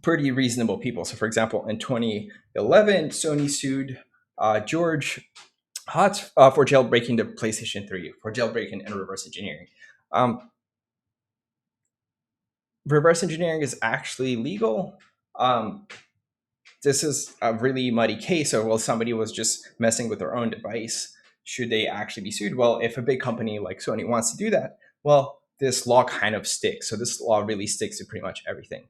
pretty reasonable people. So for example, in 2011, Sony sued George Hotz for jailbreaking the PlayStation 3, for jailbreaking and reverse engineering. Reverse engineering is actually legal. This is a really muddy case of, well, somebody was just messing with their own device. Should they actually be sued? Well, if a big company like Sony wants to do that, well, this law kind of sticks. So this law really sticks to pretty much everything.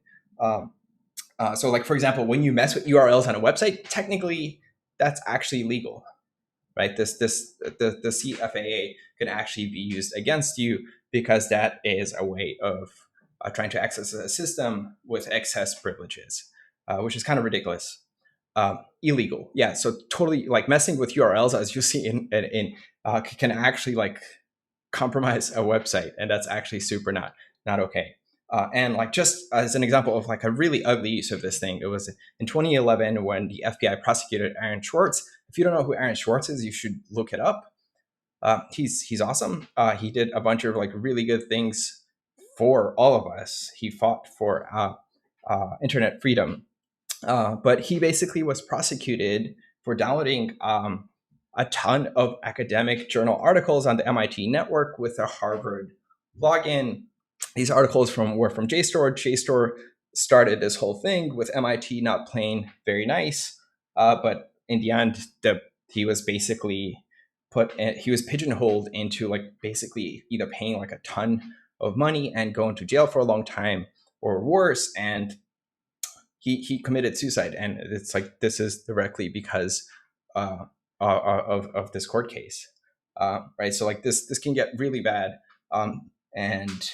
So like, for example, when you mess with URLs on a website, technically that's actually legal, right? The CFAA can actually be used against you because that is a way of trying to access a system with excess privileges, which is kind of ridiculous. Illegal. Yeah. So totally like messing with URLs, as you see can actually like compromise a website. And that's actually super not okay. And like just as an example of like a really ugly use of this thing, it was in 2011 when the FBI prosecuted Aaron Swartz. If you don't know who Aaron Swartz is, you should look it up. He's awesome. He did a bunch of like really good things for all of us. He fought for internet freedom, but he basically was prosecuted for downloading a ton of academic journal articles on the MIT network with a Harvard login. These articles were from JSTOR. JSTOR started this whole thing with MIT not playing very nice, but in the end, he was basically he was pigeonholed into like basically either paying like a ton of money and going to jail for a long time, or worse, and he committed suicide. And it's like this is directly because of this court case, right? So like this can get really bad, and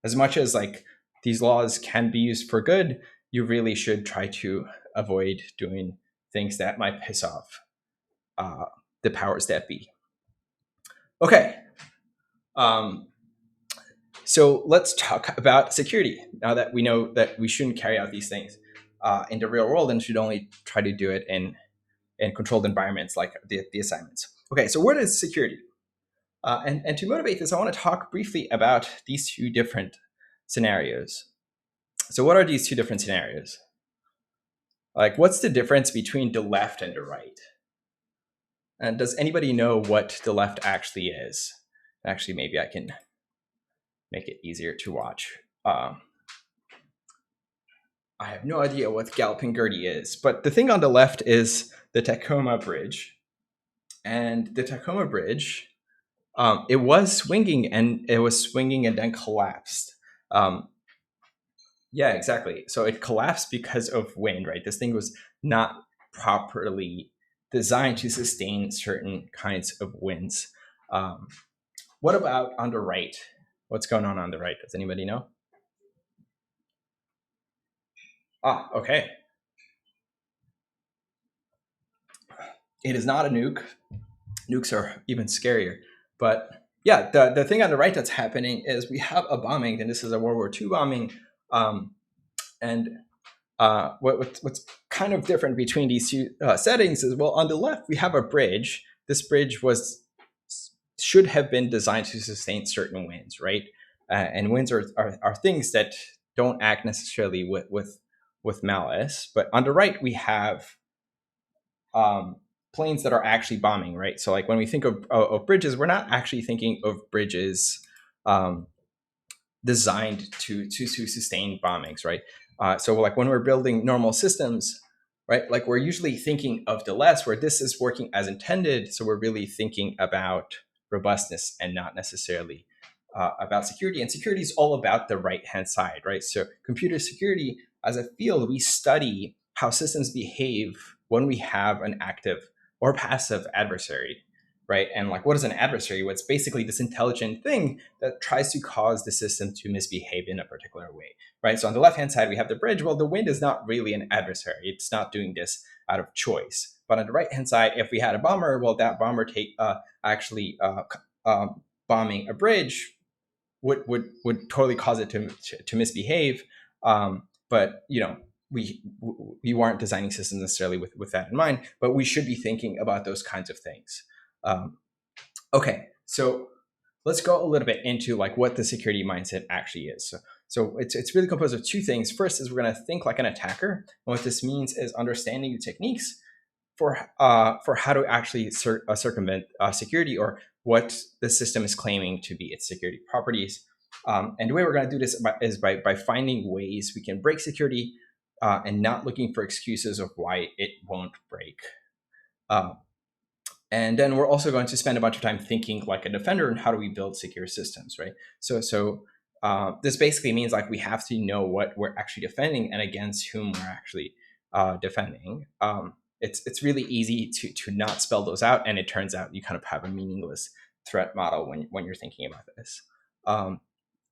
as much as like these laws can be used for good, you really should try to avoid doing things that might piss off the powers that be. Okay. So let's talk about security now that we know that we shouldn't carry out these things in the real world and should only try to do it in controlled environments like the assignments. Okay, so what is security? And to motivate this, I want to talk briefly about these two different scenarios. So what are these two different scenarios? Like, what's the difference between the left and the right? And does anybody know what the left actually is? Actually, maybe I can make it easier to watch. I have no idea what Galloping Gertie is, but the thing on the left is the Tacoma Bridge. And the Tacoma Bridge, it was swinging and then collapsed. Yeah, exactly. So it collapsed because of wind, right? This thing was not properly designed to sustain certain kinds of winds. What about on the right? What's going on the right? Does anybody know? Ah, okay. It is not a nuke. Nukes are even scarier. But yeah, the thing on the right that's happening is we have a bombing, and this is a World War II bombing. And what's kind of different between these two settings is, well, on the left we have a bridge. This bridge should have been designed to sustain certain winds, right? And winds are things that don't act necessarily with malice. But on the right we have planes that are actually bombing, right? So like when we think of bridges, we're not actually thinking of bridges designed to sustain bombings, right? So like when we're building normal systems, right, like we're usually thinking of the less, where this is working as intended. So we're really thinking about robustness and not necessarily about security. And security is all about the right hand side, right? So computer security as a field, we study how systems behave when we have an active or passive adversary, right? And like, what is an adversary? Well, it's basically this intelligent thing that tries to cause the system to misbehave in a particular way, right? So on the left-hand side, we have the bridge. Well, the wind is not really an adversary. It's not doing this out of choice. But on the right-hand side, if we had a bomber, well, that bomber bombing a bridge would totally cause it to misbehave. But you know, we weren't designing systems necessarily with that in mind, but we should be thinking about those kinds of things. Okay, so let's go a little bit into like what the security mindset actually is. So it's really composed of two things. First is we're going to think like an attacker. And what this means is understanding the techniques for how to actually circumvent security, or what the system is claiming to be its security properties. And the way we're going to do this is by finding ways we can break security and not looking for excuses of why it won't break. And then we're also going to spend a bunch of time thinking like a defender and how do we build secure systems, right? So this basically means like we have to know what we're actually defending and against whom we're actually defending. It's really easy to not spell those out, and it turns out you kind of have a meaningless threat model when you're thinking about this.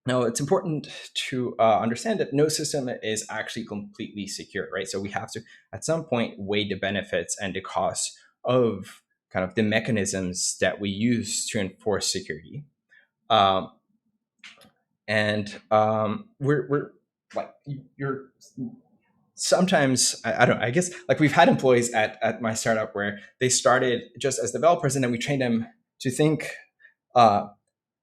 Now, it's important to understand that no system is actually completely secure, right? So we have to, at some point, weigh the benefits and the costs of kind of the mechanisms that we use to enforce security. We're like, you're sometimes, I don't know, I guess like we've had employees at my startup where they started just as developers, and then we trained them to think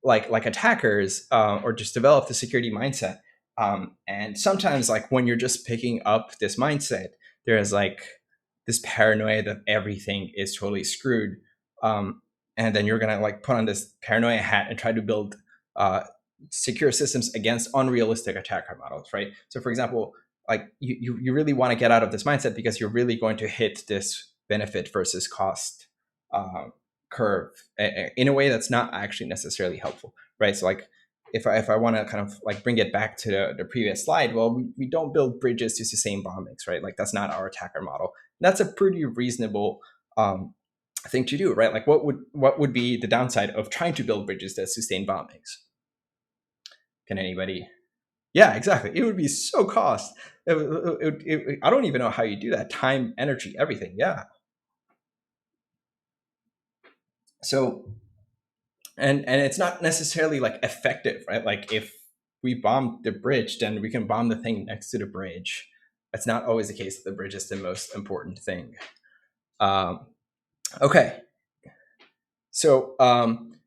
like attackers, or just develop the security mindset. And sometimes like when you're just picking up this mindset, there's like this paranoia that everything is totally screwed. And then you're going to like put on this paranoia hat and try to build secure systems against unrealistic attacker models, right? So for example, like you really want to get out of this mindset because you're really going to hit this benefit versus cost curve in a way that's not actually necessarily helpful, right? So like if I want to kind of like bring it back to the previous slide, well, we don't build bridges to sustain bombings, right? Like that's not our attacker model. That's a pretty reasonable thing to do, right? Like what would be the downside of trying to build bridges that sustain bombings? Can anybody? Yeah, exactly. It would be so cost. I don't even know how you do that. Time, energy, everything. Yeah. So, and it's not necessarily like effective, right? Like if we bomb the bridge, then we can bomb the thing next to the bridge. That's not always the case. That the bridge is the most important thing. Okay. So,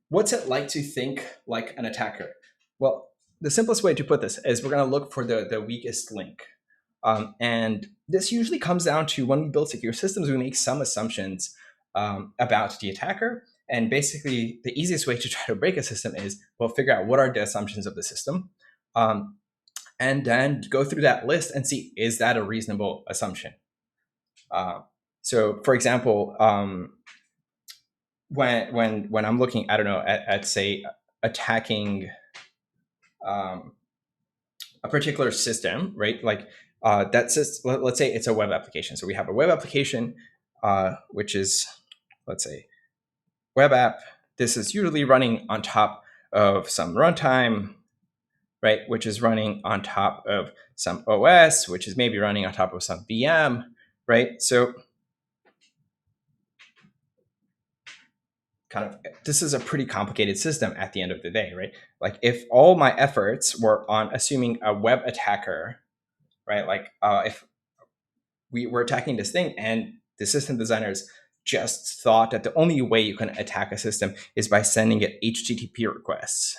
what's it like to think like an attacker? Well, the simplest way to put this is we're going to look for the weakest link. And this usually comes down to when we build secure systems, we make some assumptions about the attacker. And basically, the easiest way to try to break a system is, well, figure out what are the assumptions of the system, and then go through that list and see, is that a reasonable assumption? So, for example, when I'm looking, I don't know, at say attacking a particular system, right? Like let's say it's a web application. So we have a web application, which is, let's say, web app. This is usually running on top of some runtime, right? Which is running on top of some OS, which is maybe running on top of some VM, right? So kind of, this is a pretty complicated system at the end of the day, right? Like if all my efforts were on assuming a web attacker, right? Like if we were attacking this thing and the system designers just thought that the only way you can attack a system is by sending it HTTP requests,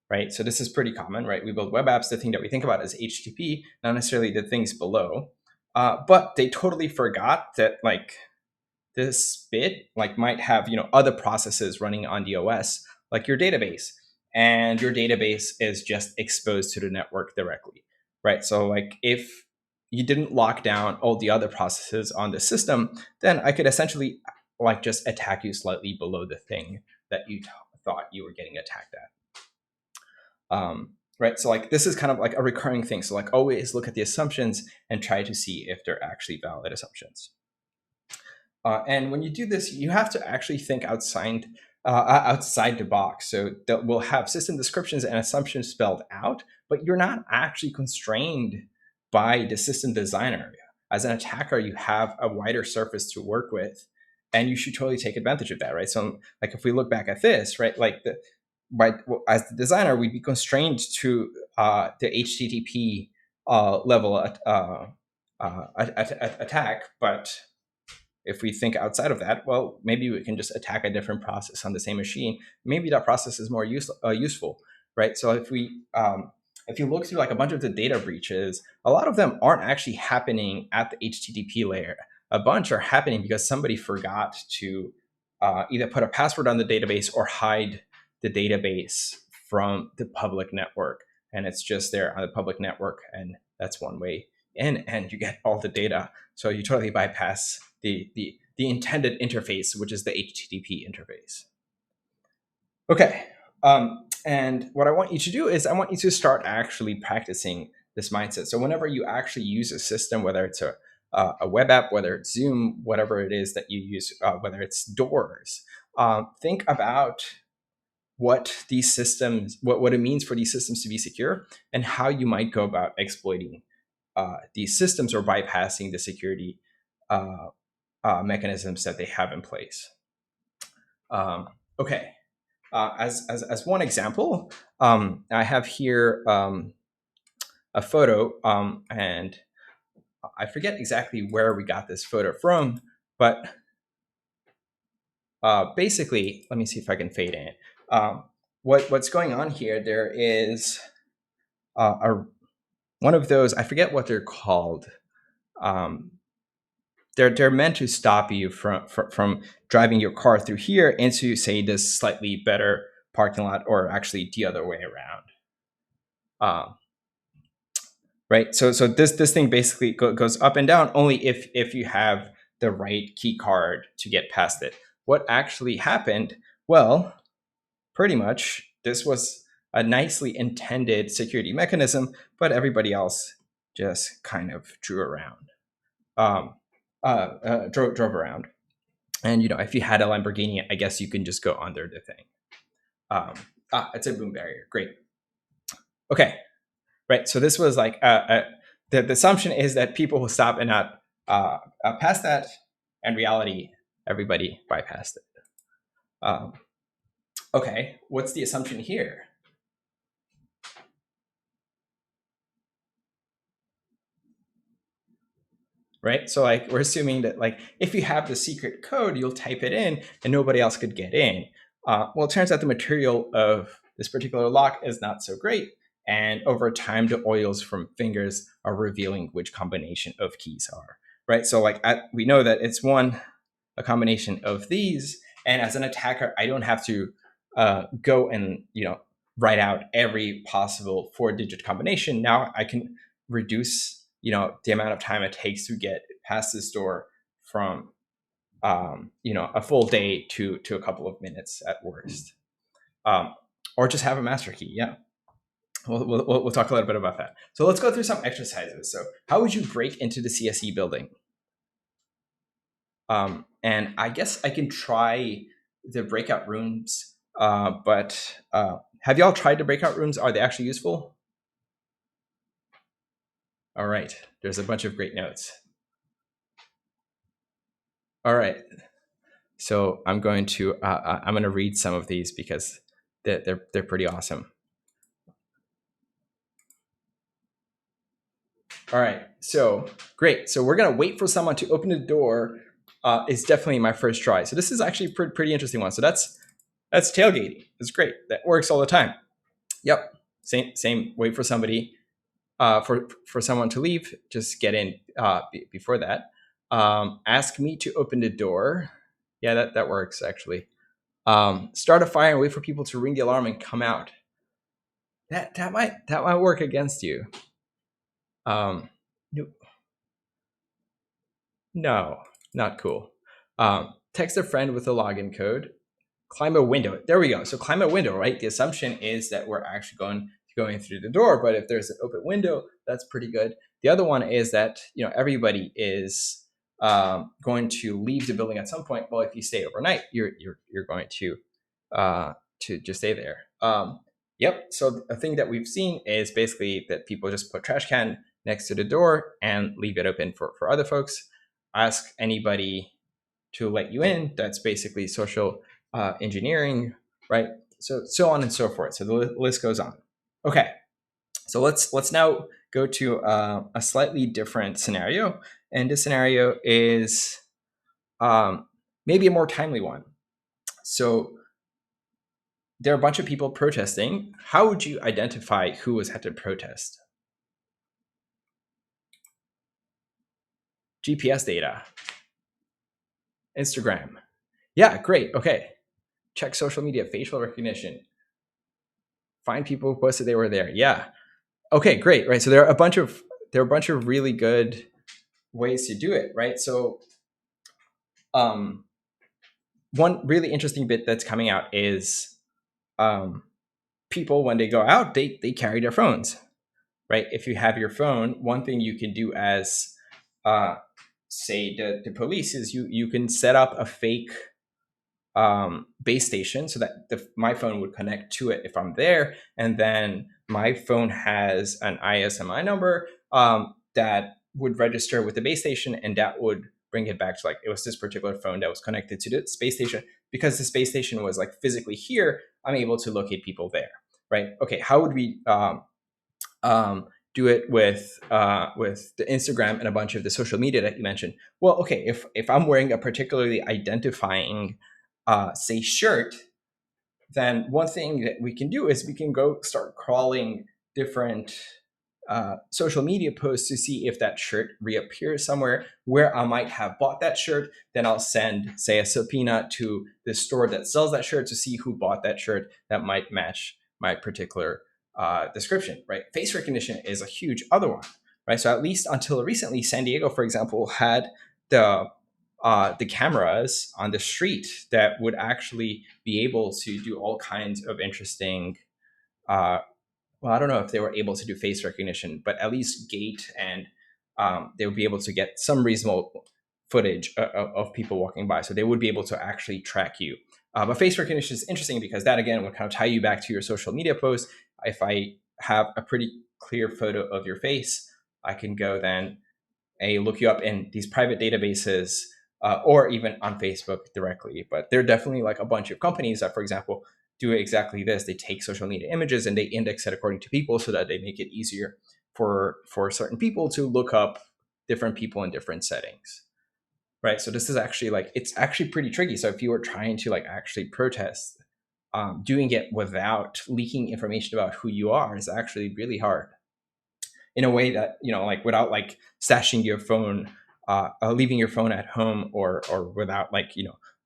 right? So this is pretty common, right? We build web apps. The thing that we think about is HTTP, not necessarily the things below. But they totally forgot that like this bit like might have other processes running on the OS, like your database, and your database is just exposed to the network directly, right? So like if you didn't lock down all the other processes on the system, then I could essentially like just attack you slightly below the thing that you thought you were getting attacked at. Right, so like this is kind of like a recurring thing. So like always look at the assumptions and try to see if they're actually valid assumptions. And when you do this, you have to actually think outside the box. So that we'll have system descriptions and assumptions spelled out, but you're not actually constrained by the system designer. As an attacker, you have a wider surface to work with, and you should totally take advantage of that, right? So, like if we look back at this, right, like as the designer, we'd be constrained to the HTTP level attack, but if we think outside of that, well, maybe we can just attack a different process on the same machine. Maybe that process is more useful, right? So if you look through like a bunch of the data breaches, a lot of them aren't actually happening at the HTTP layer. A bunch are happening because somebody forgot to either put a password on the database or hide the database from the public network. And it's just there on the public network. And that's one way in, and you get all the data. So you totally bypass the intended interface, which is the HTTP interface. Okay. And what I want you to do is I want you to start actually practicing this mindset. So whenever you actually use a system, whether it's a web app, whether it's Zoom, whatever it is that you use, whether it's Doors, think about what these systems, what it means for these systems to be secure, and how you might go about exploiting these systems or bypassing the security mechanisms that they have in place. Okay. As one example, I have here a photo, and I forget exactly where we got this photo from, but basically, let me see if I can fade in. What's going on here? There is one of those, I forget what they're called. They're meant to stop you from driving your car through here into, say, this slightly better parking lot, or actually the other way around. Right. So this thing basically goes up and down only if you have the right key card to get past it. What actually happened? Well, pretty much this was a nicely intended security mechanism, but everybody else just kind of drove around. And if you had a Lamborghini, I guess you can just go under the thing. It's a boom barrier. Great. Okay. Right. So this was like the assumption is that people will stop and not pass that. In reality, everybody bypassed it. Okay. What's the assumption here? Right. So like we're assuming that like if you have the secret code, you'll type it in and nobody else could get in. Well, it turns out the material of this particular lock is not so great. And over time, the oils from fingers are revealing which combination of keys are. Right. So like we know that it's 1, a combination of these. And as an attacker, I don't have to go and write out every possible 4-digit combination. Now I can reduce the amount of time it takes to get past this door from a full day to a couple of minutes at worst, or just have a master key. Yeah. We'll talk a little bit about that. So let's go through some exercises. So how would you break into the CSE building? And I guess I can try the breakout rooms, but have y'all tried the breakout rooms? Are they actually useful? All right, there's a bunch of great notes. All right, so I'm going to read some of these because they're pretty awesome. All right, so great. So we're gonna wait for someone to open the door. Is definitely my first try. So this is actually a pretty interesting one. So that's tailgating. It's great. That works all the time. Yep. Same. Wait for somebody, for someone to leave. Just get in before that. Ask me to open the door. Yeah, that works actually. Start a fire and wait for people to ring the alarm and come out. That might work against you. No, not cool. Text a friend with a login code. Climb a window. There we go. So climb a window, right? The assumption is that we're actually going through the door, but if there's an open window, that's pretty good. The other one is that everybody is going to leave the building at some point. Well, if you stay overnight, you're going to just stay there. Yep. So a thing that we've seen is basically that people just put trash can next to the door and leave it open for other folks. Ask anybody to let you in. That's basically social engineering, right? So on and so forth. So the list goes on. Okay, so let's now go to a slightly different scenario, and this scenario is maybe a more timely one. So there are a bunch of people protesting. How would you identify who was at the protest? GPS data. Instagram. Yeah, great. Okay. Check social media, facial recognition. Find people who posted they were there. Yeah. Okay, great. Right. So there are a bunch of really good ways to do it, right? So one really interesting bit that's coming out is people, when they go out, they carry their phones, right? If you have your phone, one thing you can do as say the police is you can set up a fake base station so that my phone would connect to it if I'm there, and then my phone has an ISMI number that would register with the base station, and that would bring it back to like it was this particular phone that was connected to the space station. Because the space station was like physically here, I'm able to locate people there, right? Okay, how would we do it with the Instagram and a bunch of the social media that you mentioned? Well, okay, if I'm wearing a particularly identifying say shirt, then one thing that we can do is we can go start crawling different social media posts to see if that shirt reappears somewhere where I might have bought that shirt. Then I'll send, say, a subpoena to the store that sells that shirt to see who bought that shirt that might match my particular description, right? Face recognition is a huge other one, right? So at least until recently, San Diego, for example, had the cameras on the street that would actually be able to do all kinds of interesting well, I don't know if they were able to do face recognition, but at least gait, and they would be able to get some reasonable footage of people walking by. So they would be able to actually track you. But face recognition is interesting because that, again, would kind of tie you back to your social media post. If I have a pretty clear photo of your face, I can go then look you up in these private databases or even on Facebook directly. But there are definitely like a bunch of companies that, for example, do exactly this. They take social media images and they index it according to people so that they make it easier for certain people to look up different people in different settings, right? So this is actually it's actually pretty tricky. So if you were trying to actually protest, doing it without leaking information about who you are is actually really hard, in a way that without stashing your phone leaving your phone at home or without, like,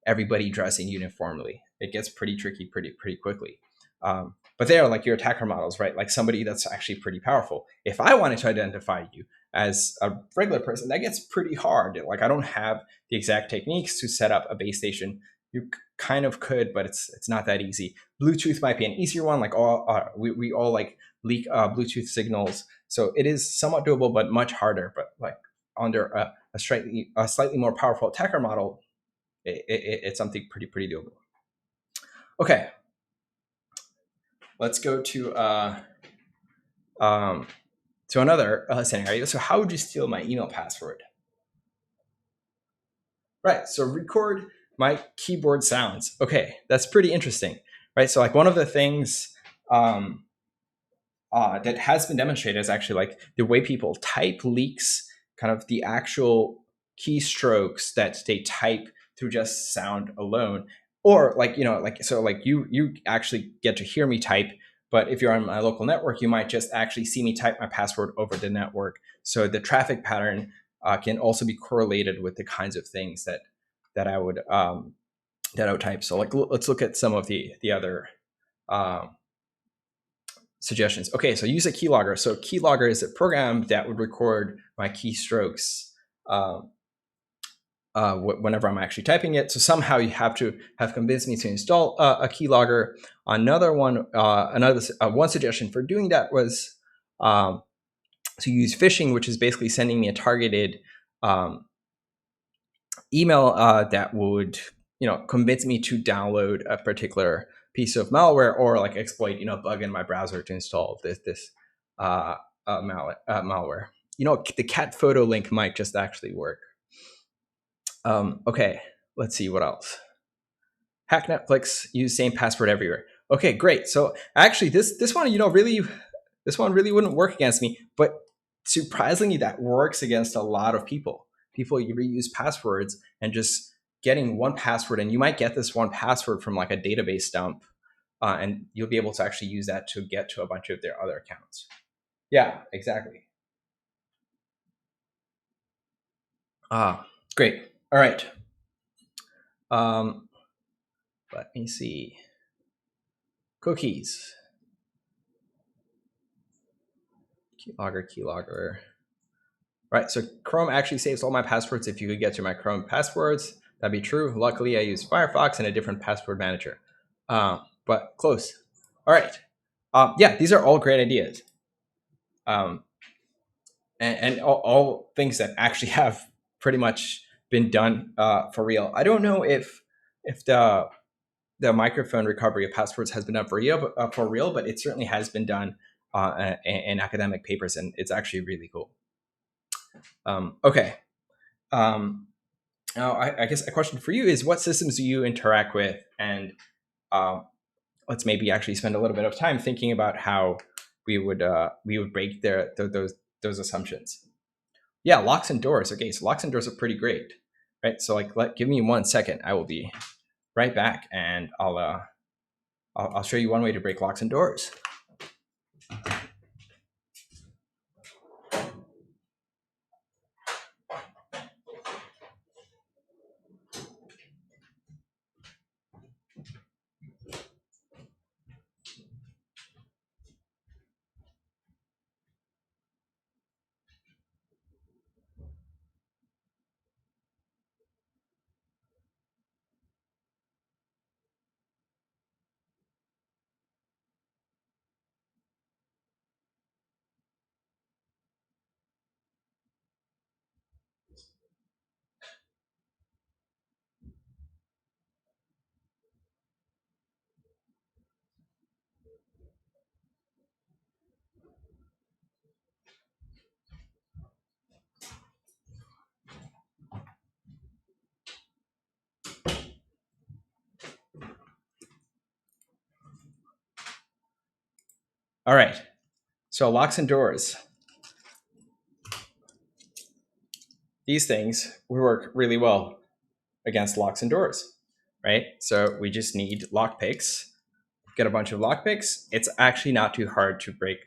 everybody dressing uniformly. It gets pretty tricky pretty quickly. But they are like your attacker models, right? Like somebody that's actually pretty powerful. If I wanted to identify you as a regular person, that gets pretty hard. Like I don't have the exact techniques to set up a base station. You kind of could, but it's not that easy. Bluetooth might be an easier one. Like we all like leak Bluetooth signals, so it is somewhat doable, but much harder. But like under a slightly more powerful attacker model, it's something pretty doable. Okay, let's go to another scenario. So how would you steal my email password? Right. So record my keyboard sounds. Okay, that's pretty interesting, right? So like one of the things that has been demonstrated is actually like the way people type leaks kind of the actual keystrokes that they type through just sound alone. Or like, so like you actually get to hear me type, but if you're on my local network, you might just actually see me type my password over the network. So the traffic pattern can also be correlated with the kinds of things that I would type. So like let's look at some of the other suggestions. Okay, so use a keylogger. So keylogger is a program that would record my keystrokes whenever I'm actually typing it. So somehow you have to have convinced me to install a keylogger. Another one suggestion for doing that was to use phishing, which is basically sending me a targeted email that would convince me to download a particular piece of malware or like exploit bug in my browser to install this malware. The cat photo link might just actually work. Okay, let's see what else. Hack Netflix, use same password everywhere. Okay, great. So actually this one really wouldn't work against me, but surprisingly that works against a lot of people. People reuse passwords and just getting one password, and you might get this one password from like a database dump, and you'll be able to actually use that to get to a bunch of their other accounts. Yeah, exactly. Great. All right. Let me see. Cookies. Keylogger. Right, so Chrome actually saves all my passwords. If you could get to my Chrome passwords, that'd be true. Luckily, I use Firefox and a different password manager. But close. All right. Yeah, these are all great ideas. And all things that actually have pretty much been done for real. I don't know if the microphone recovery of passwords has been done for real, but it certainly has been done in academic papers, and it's actually really cool. Okay. Now, I guess a question for you is, what systems do you interact with? And let's maybe actually spend a little bit of time thinking about how we would break those assumptions. Yeah, locks and doors. Okay, so locks and doors are pretty great, right? So like, give me 1 second. I will be right back, and I'll show you one way to break locks and doors. All right. So locks and doors. These things work really well against locks and doors, right? So we just need lockpicks. Get a bunch of lockpicks. It's actually not too hard to break,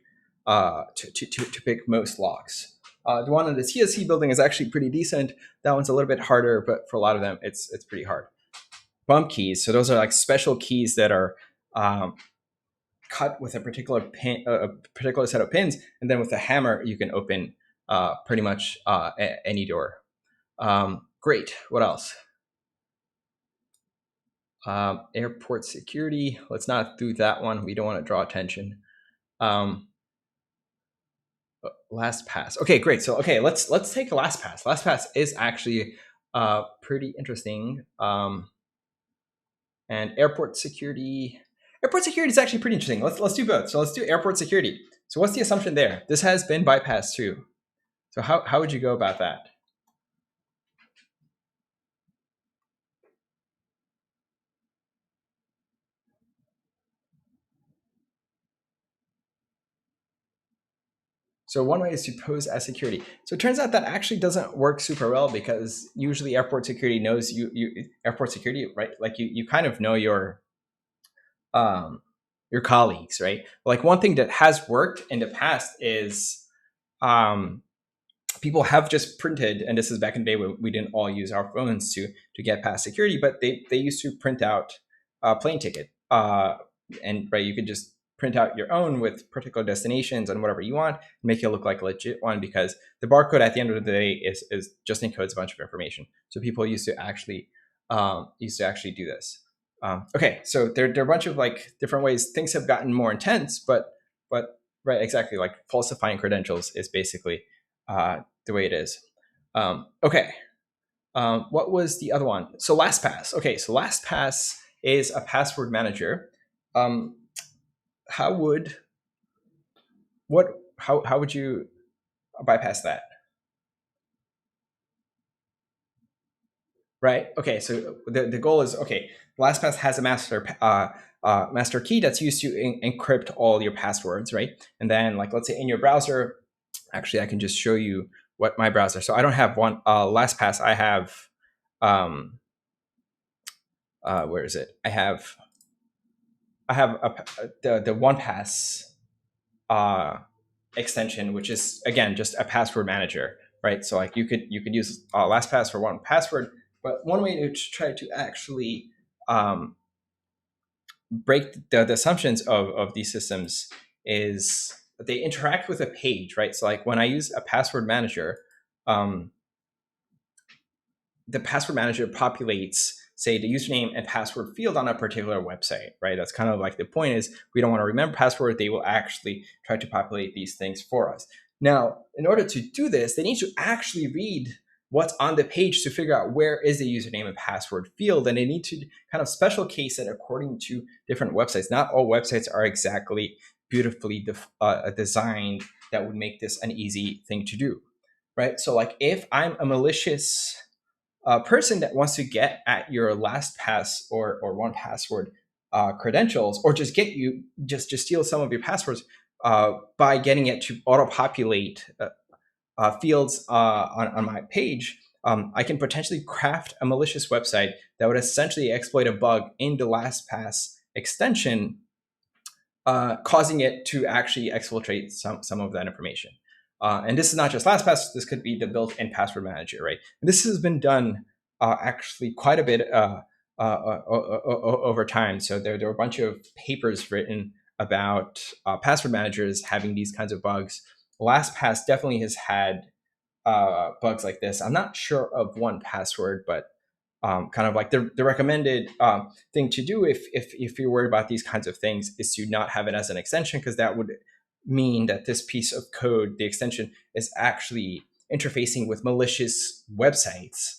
to pick most locks. The one in the CSE building is actually pretty decent. That one's a little bit harder, but for a lot of them, it's pretty hard. Bump keys. So those are like special keys that are cut with a particular pin, a particular set of pins, and then with a hammer you can open pretty much any door. Great. What else? Airport security. Let's not do that one. We don't want to draw attention. LastPass. Okay, great. So okay, let's take a LastPass. LastPass is actually pretty interesting. And airport security. Airport security is actually pretty interesting. Let's do both. So let's do airport security. So what's the assumption there? This has been bypassed too. So how would you go about that? So one way is to pose as security. So it turns out that actually doesn't work super well because usually airport security knows airport security, right? Like you kind of know your colleagues, right? Like one thing that has worked in the past is people have just printed, and this is back in the day when we didn't all use our phones to get past security, but they used to print out a plane ticket, and right, you could just print out your own with particular destinations and whatever you want, make it look like a legit one, because the barcode at the end of the day is just encodes a bunch of information. So people used to actually do this. Okay, so there are a bunch of like different ways things have gotten more intense, but right, exactly, like falsifying credentials is basically the way it is. Okay, what was the other one? So LastPass. Okay, so LastPass is a password manager. How would you bypass that? Right. Okay. So the goal is, okay, LastPass has a master key that's used to encrypt all your passwords, right? And then, like, let's say in your browser, actually, I can just show you what my browser. So I don't have one LastPass. I have where is it? I have the OnePass extension, which is again just a password manager, right? So like you could use LastPass for one password, but one way to try to actually break the assumptions of these systems is that they interact with a page, right? So like when I use a password manager, the password manager populates, say, the username and password field on a particular website, right? That's kind of like the point is we don't want to remember password. They will actually try to populate these things for us. Now, in order to do this, they need to actually read what's on the page to figure out where is the username and password field. And they need to kind of special case it according to different websites. Not all websites are exactly beautifully designed that would make this an easy thing to do, right? So like if I'm a malicious person that wants to get at your LastPass or 1Password credentials, or just get you just steal some of your passwords by getting it to auto-populate fields on my page, I can potentially craft a malicious website that would essentially exploit a bug in the LastPass extension, causing it to actually exfiltrate some of that information. And this is not just LastPass. This could be the built-in password manager, right? And this has been done actually quite a bit over time. So there are a bunch of papers written about password managers having these kinds of bugs. LastPass definitely has had bugs like this. I'm not sure of 1Password, but kind of like the recommended thing to do if you're worried about these kinds of things is to not have it as an extension, because that would mean that this piece of code, the extension, is actually interfacing with malicious websites,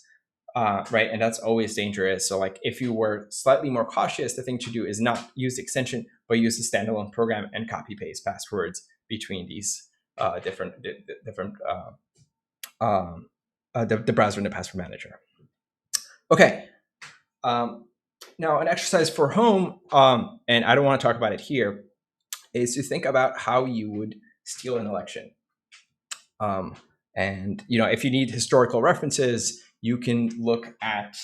right? And that's always dangerous. So like if you were slightly more cautious, the thing to do is not use the extension, but use the standalone program and copy paste passwords between these different the browser and the password manager. Okay. Now an exercise for home, and I don't want to talk about it here, is to think about how you would steal an election. And if you need historical references, you can look at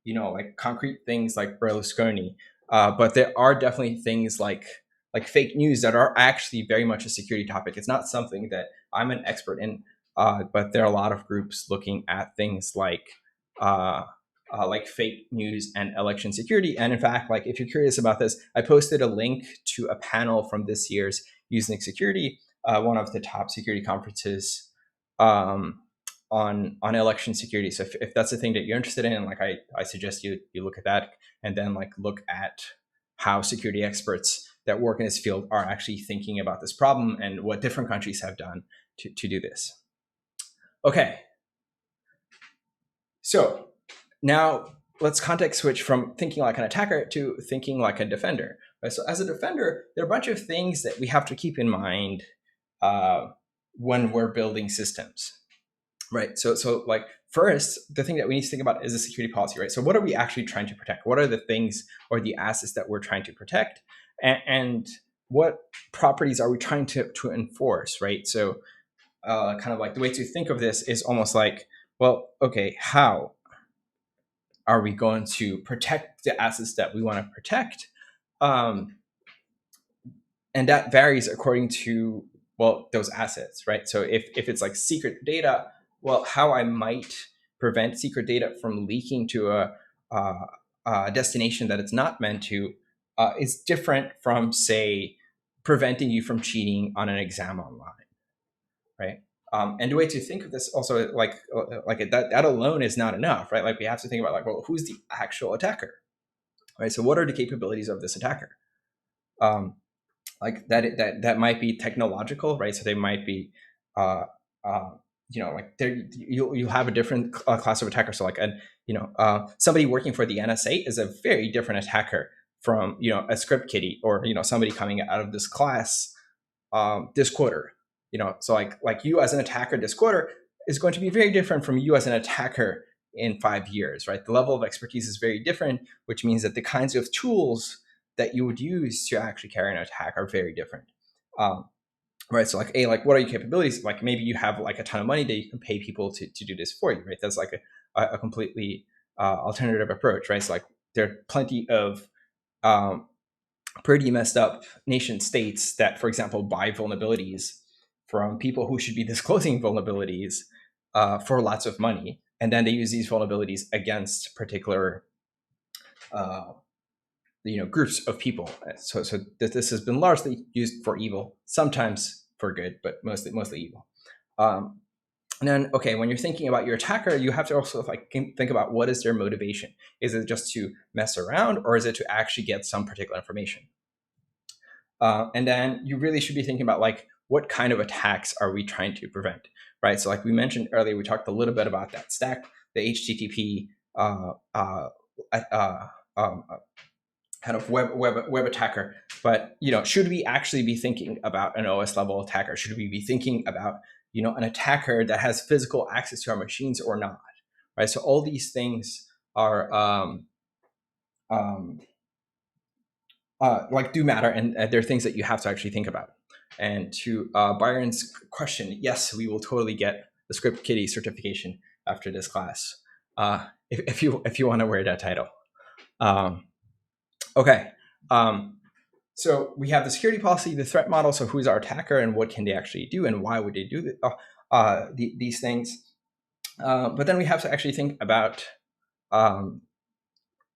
like concrete things like Berlusconi, but there are definitely things like fake news that are actually very much a security topic. It's not something that I'm an expert in, but there are a lot of groups looking at things like fake news and election security. And in fact, like if you're curious about this, I posted a link to a panel from this year's Usenik Security, one of the top security conferences on election security. So if that's the thing that you're interested in, like I suggest you look at that, and then like look at how security experts that work in this field are actually thinking about this problem and what different countries have done to do this. Okay. So now let's context switch from thinking like an attacker to thinking like a defender. Right? So as a defender, there are a bunch of things that we have to keep in mind when we're building systems. Right. So like first, the thing that we need to think about is the security policy, right? So what are we actually trying to protect? What are the things or the assets that we're trying to protect? And what properties are we trying to enforce, right? So kind of like the way to think of this is almost like, well, okay, how are we going to protect the assets that we want to protect? And that varies according to, well, those assets, right? So if it's like secret data, well, how I might prevent secret data from leaking to a destination that it's not meant to is different from, say, preventing you from cheating on an exam online, right? And the way to think of this also, like that alone is not enough, right? Like we have to think about like, well, who's the actual attacker, right? So what are the capabilities of this attacker? Like that might be technological, right? So they might be, like you'll have a different class of attacker. So like somebody working for the NSA is a very different attacker from a script kiddie or somebody coming out of this class this quarter. So like you as an attacker this quarter is going to be very different from you as an attacker in 5 years, right? The level of expertise is very different, which means that the kinds of tools that you would use to actually carry an attack are very different. Right. So like what are your capabilities? Like maybe you have like a ton of money that you can pay people to do this for you, right? That's like a completely alternative approach, right? So like there are plenty of pretty messed up nation states that, for example, buy vulnerabilities from people who should be disclosing vulnerabilities for lots of money. And then they use these vulnerabilities against particular groups of people. So this has been largely used for evil, sometimes for good, but mostly evil. And then, okay, when you're thinking about your attacker, you have to also think about what is their motivation. Is it just to mess around, or is it to actually get some particular information? And then you really should be thinking about like what kind of attacks are we trying to prevent, right? So like we mentioned earlier, we talked a little bit about that stack, the HTTP kind of web attacker. But should we actually be thinking about an OS level attacker? Should we be thinking about an attacker that has physical access to our machines or not? Right. So all these things are like do matter, and they're things that you have to actually think about. And to Byron's question, yes, we will totally get the script kiddie certification after this class, if you want to wear that title. Okay. So we have the security policy, the threat model. So who's our attacker and what can they actually do and why would they do these things? But then we have to actually think about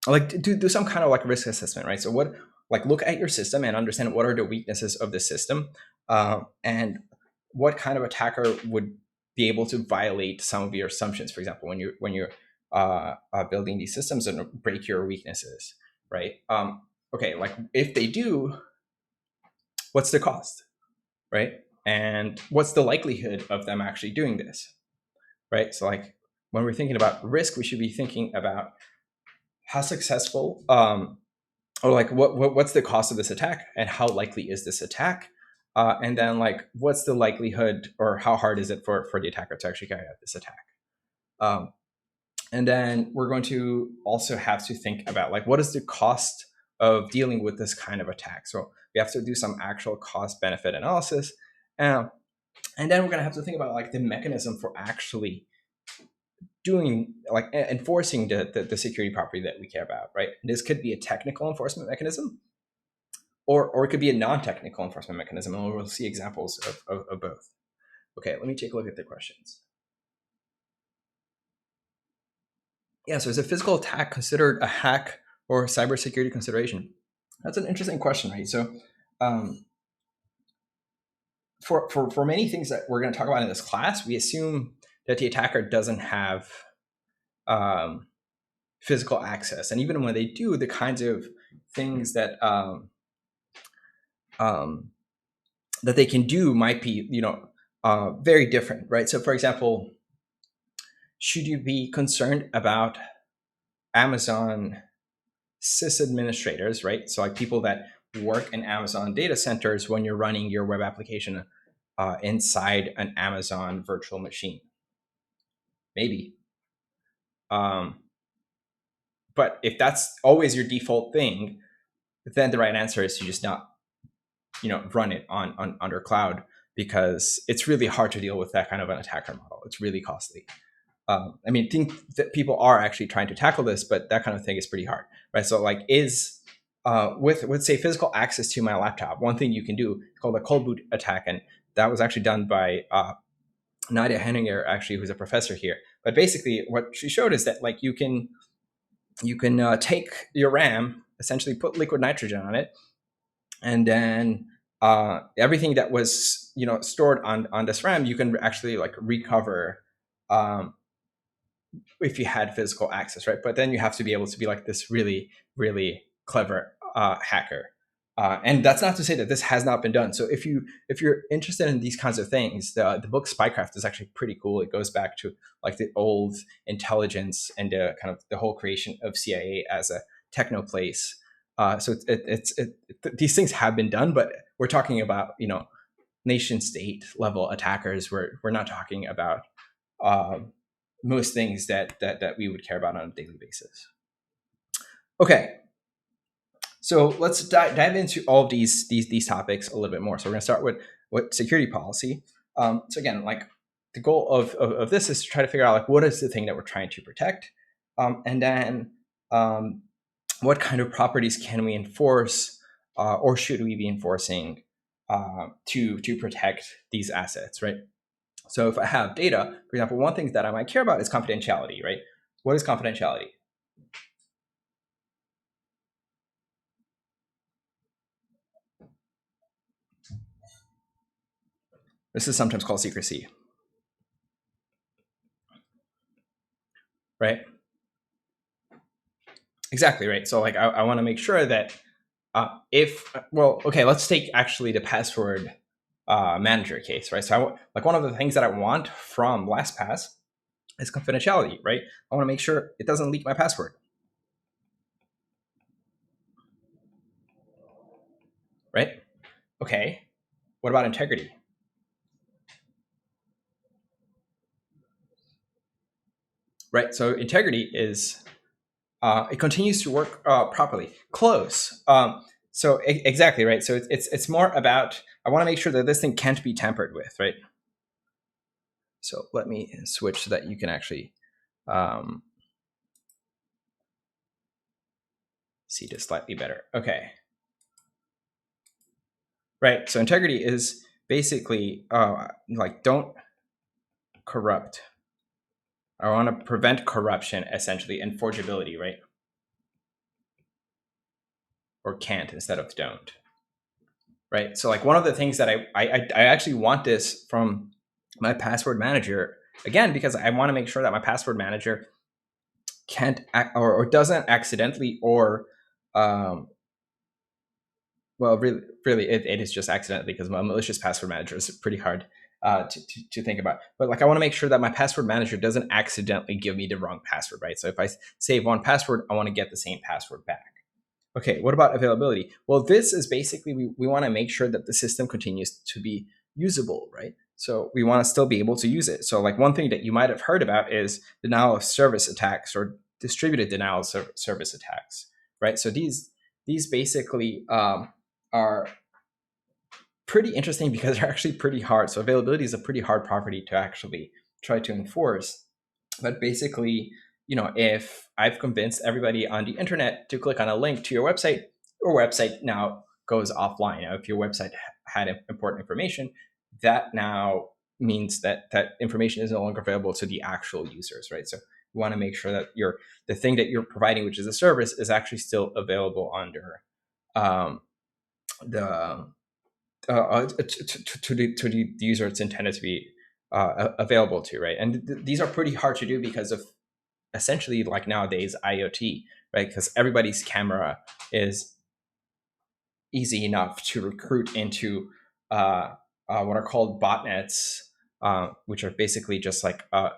like do some kind of like risk assessment, right? So look at your system and understand what are the weaknesses of the system, and what kind of attacker would be able to violate some of your assumptions. For example, when you're building these systems and break your weaknesses, right? Okay, like if they do, what's the cost, right? And what's the likelihood of them actually doing this, right? So like when we're thinking about risk, we should be thinking about how successful, or like what's the cost of this attack and how likely is this attack? And then like what's the likelihood or how hard is it for the attacker to actually carry out this attack? And then we're going to also have to think about like what is the cost of dealing with this kind of attack. So we have to do some actual cost benefit analysis. And then we're going to have to think about like the mechanism for actually doing like enforcing the security property that we care about, right? And this could be a technical enforcement mechanism, or it could be a non-technical enforcement mechanism, and we'll see examples of both. Okay, let me take a look at the questions. Yeah, so is a physical attack considered a hack or cybersecurity consideration? That's an interesting question, right? So for many things that we're going to talk about in this class, we assume that the attacker doesn't have physical access. And even when they do, the kinds of things that that they can do might be, very different, right? So, for example, should you be concerned about Amazon sysadministrators, right? So, like people that work in Amazon data centers when you're running your web application inside an Amazon virtual machine? Maybe. But if that's always your default thing, then the right answer is to just not, run it on under cloud, because it's really hard to deal with that kind of an attacker model. It's really costly. I think that people are actually trying to tackle this, but that kind of thing is pretty hard, right? So, like, with say physical access to my laptop, one thing you can do is called a cold boot attack, and that was actually done by Nadia Henninger, actually, who's a professor here. But basically, what she showed is that, like, you can take your RAM, essentially put liquid nitrogen on it, and then everything that was stored on this RAM, you can actually like recover if you had physical access, right? But then you have to be able to be like this really, really clever hacker. And that's not to say that this has not been done. So if you're interested in these kinds of things, the book Spycraft is actually pretty cool. It goes back to like the old intelligence and the kind of the whole creation of CIA as a techno place. So these things have been done, but we're talking about nation state level attackers. We're not talking about most things that we would care about on a daily basis. Okay, so let's dive into all of these topics a little bit more. So we're going to start with what security policy. So again, like the goal of this is to try to figure out like what is the thing that we're trying to protect, and then what kind of properties can we enforce, or should we be enforcing to protect these assets, right? So if I have data, for example, one thing that I might care about is confidentiality, right? What is confidentiality? This is sometimes called secrecy, right? Exactly, right. So like I want to make sure that let's take actually the password manager case, right? So like one of the things that I want from LastPass is confidentiality, right? I want to make sure it doesn't leak my password. Right? Okay. What about integrity? Right. So integrity is it continues to work properly. Close. Exactly, right. So it's more about I want to make sure that this thing can't be tampered with, right? So let me switch so that you can actually see this slightly better. Okay. Right. So integrity is basically like don't corrupt. I want to prevent corruption, essentially, and forgeability, right? Or can't instead of don't. Right. So like one of the things that I actually want this from my password manager, again, because I want to make sure that my password manager can't or doesn't accidentally or really it is just accidentally, because my malicious password manager is pretty hard to think about. But like I want to make sure that my password manager doesn't accidentally give me the wrong password, right? So if I save one password, I want to get the same password back. Okay, what about availability? Well, this is basically we want to make sure that the system continues to be usable, right? So we want to still be able to use it. So like one thing that you might have heard about is denial of service attacks or distributed denial of service attacks, right? So these basically are pretty interesting because they're actually pretty hard. So availability is a pretty hard property to actually try to enforce. But basically, if I've convinced everybody on the internet to click on a link to your website now goes offline. Now, if your website had important information, that now means that that information is no longer available to the actual users, right? So you want to make sure that the thing that you're providing, which is a service, is actually still available under the to the user it's intended to be available to, right? And these are pretty hard to do because of essentially, like nowadays, IoT, right? Because everybody's camera is easy enough to recruit into what are called botnets, which are basically just like a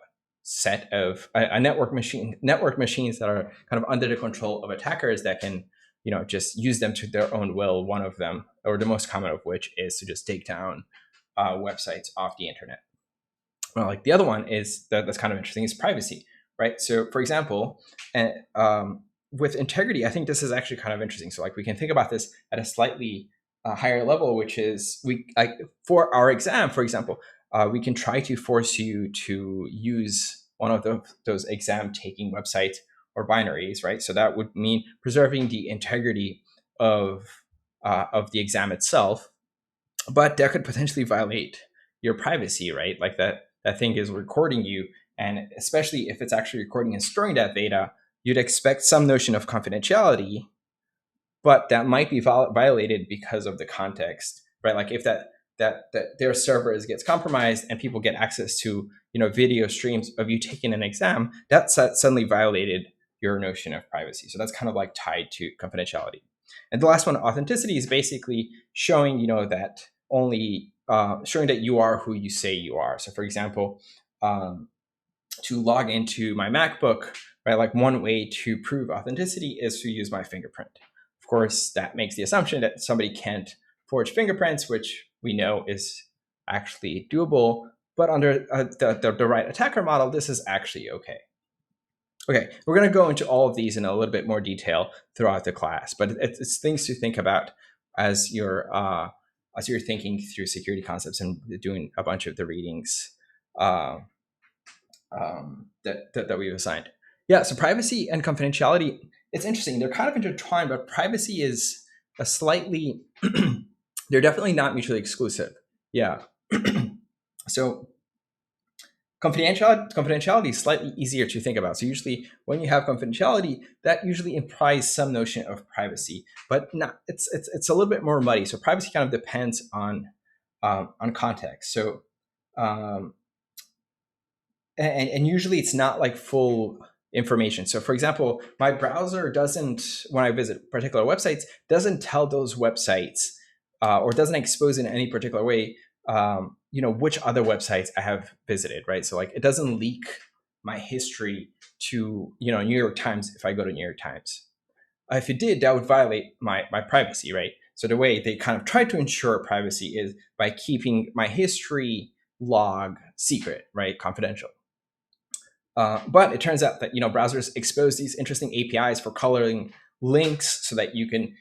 set of a network machines that are kind of under the control of attackers that can, just use them to their own will. One of them, or the most common of which, is to just take down websites off the internet. Well, like the other one is that's kind of interesting is privacy, right? So, for example, with integrity, I think this is actually kind of interesting. So, like, we can think about this at a slightly higher level, which is for our exam, for example, we can try to force you to use one of those exam taking websites or binaries, right? So that would mean preserving the integrity of the exam itself, but that could potentially violate your privacy, right? Like that thing is recording you, and especially if it's actually recording and storing that data, you'd expect some notion of confidentiality, but that might be violated because of the context, right? Like if that their servers gets compromised and people get access to video streams of you taking an exam, that suddenly violated your notion of privacy. So that's kind of like tied to confidentiality. And the last one, authenticity, is basically showing that only showing that you are who you say you are. So for example, to log into my MacBook, right, like one way to prove authenticity is to use my fingerprint. Of course, that makes the assumption that somebody can't forge fingerprints, which we know is actually doable. But under the right attacker model, this is actually okay. Okay, we're going to go into all of these in a little bit more detail throughout the class, but it's things to think about as you're thinking through security concepts and doing a bunch of the readings that we've assigned. Yeah, so privacy and confidentiality, it's interesting. They're kind of intertwined, but privacy is a slightly, they're definitely not mutually exclusive. Yeah. So confidentiality is slightly easier to think about. So usually when you have confidentiality, that usually implies some notion of privacy, but not, it's a little bit more muddy. So privacy kind of depends on context. So and usually it's not like full information. So for example, my browser doesn't, when I visit particular websites, doesn't tell those websites or doesn't expose in any particular way, which other websites I have visited, right? So like it doesn't leak my history to, New York Times if I go to New York Times. If it did, that would violate my privacy, right? So the way they kind of try to ensure privacy is by keeping my history log secret, right? Confidential. But it turns out that browsers expose these interesting APIs for coloring links so that you can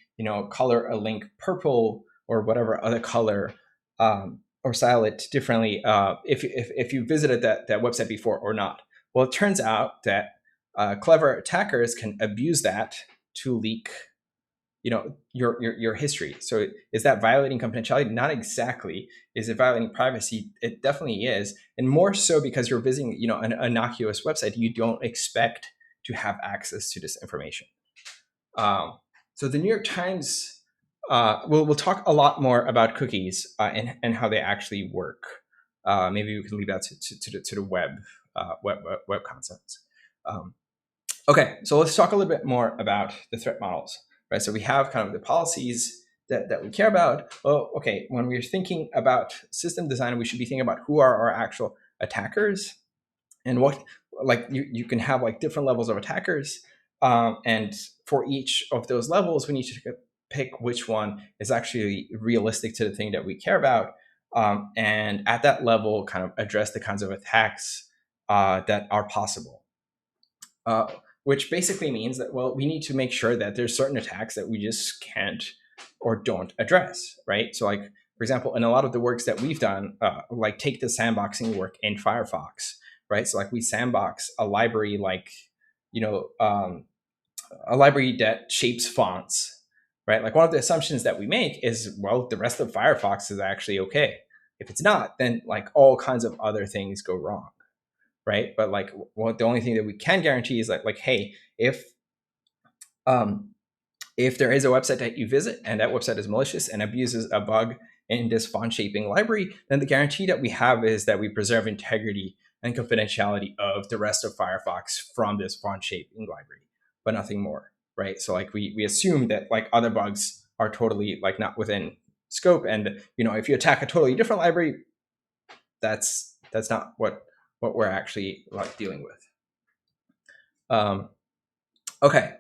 color a link purple or whatever other color, or style it differently if you visited that website before or not. Well, it turns out that clever attackers can abuse that to leak your history. So is that violating confidentiality? Not exactly. Is it violating privacy? It definitely is, and more so because you're visiting an innocuous website. You don't expect to have access to this information. So the New York Times, we'll talk a lot more about cookies and how they actually work. Maybe we can leave that to the web concepts. Okay, so let's talk a little bit more about the threat models. Right, so we have kind of the policies that we care about. Well, okay, when we're thinking about system design, we should be thinking about who are our actual attackers, and what, like you can have like different levels of attackers, and for each of those levels, we need to pick which one is actually realistic to the thing that we care about, and at that level, kind of address the kinds of attacks that are possible. Which basically means that, well, we need to make sure that there's certain attacks that we just can't or don't address, right? So like, for example, in a lot of the works that we've done, like take the sandboxing work in Firefox, right? So like we sandbox a library like, a library that shapes fonts, right? Like one of the assumptions that we make is, well, the rest of Firefox is actually okay. If it's not, then like all kinds of other things go wrong, right? But like, the only thing that we can guarantee is like hey, um, if there is a website that you visit and that website is malicious and abuses a bug in this font shaping library, then the guarantee that we have is that we preserve integrity and confidentiality of the rest of Firefox from this font shaping library, but nothing more, right? So like we assume that like other bugs are totally like not within scope, and if you attack a totally different library, that's not what we're actually like dealing with. Okay.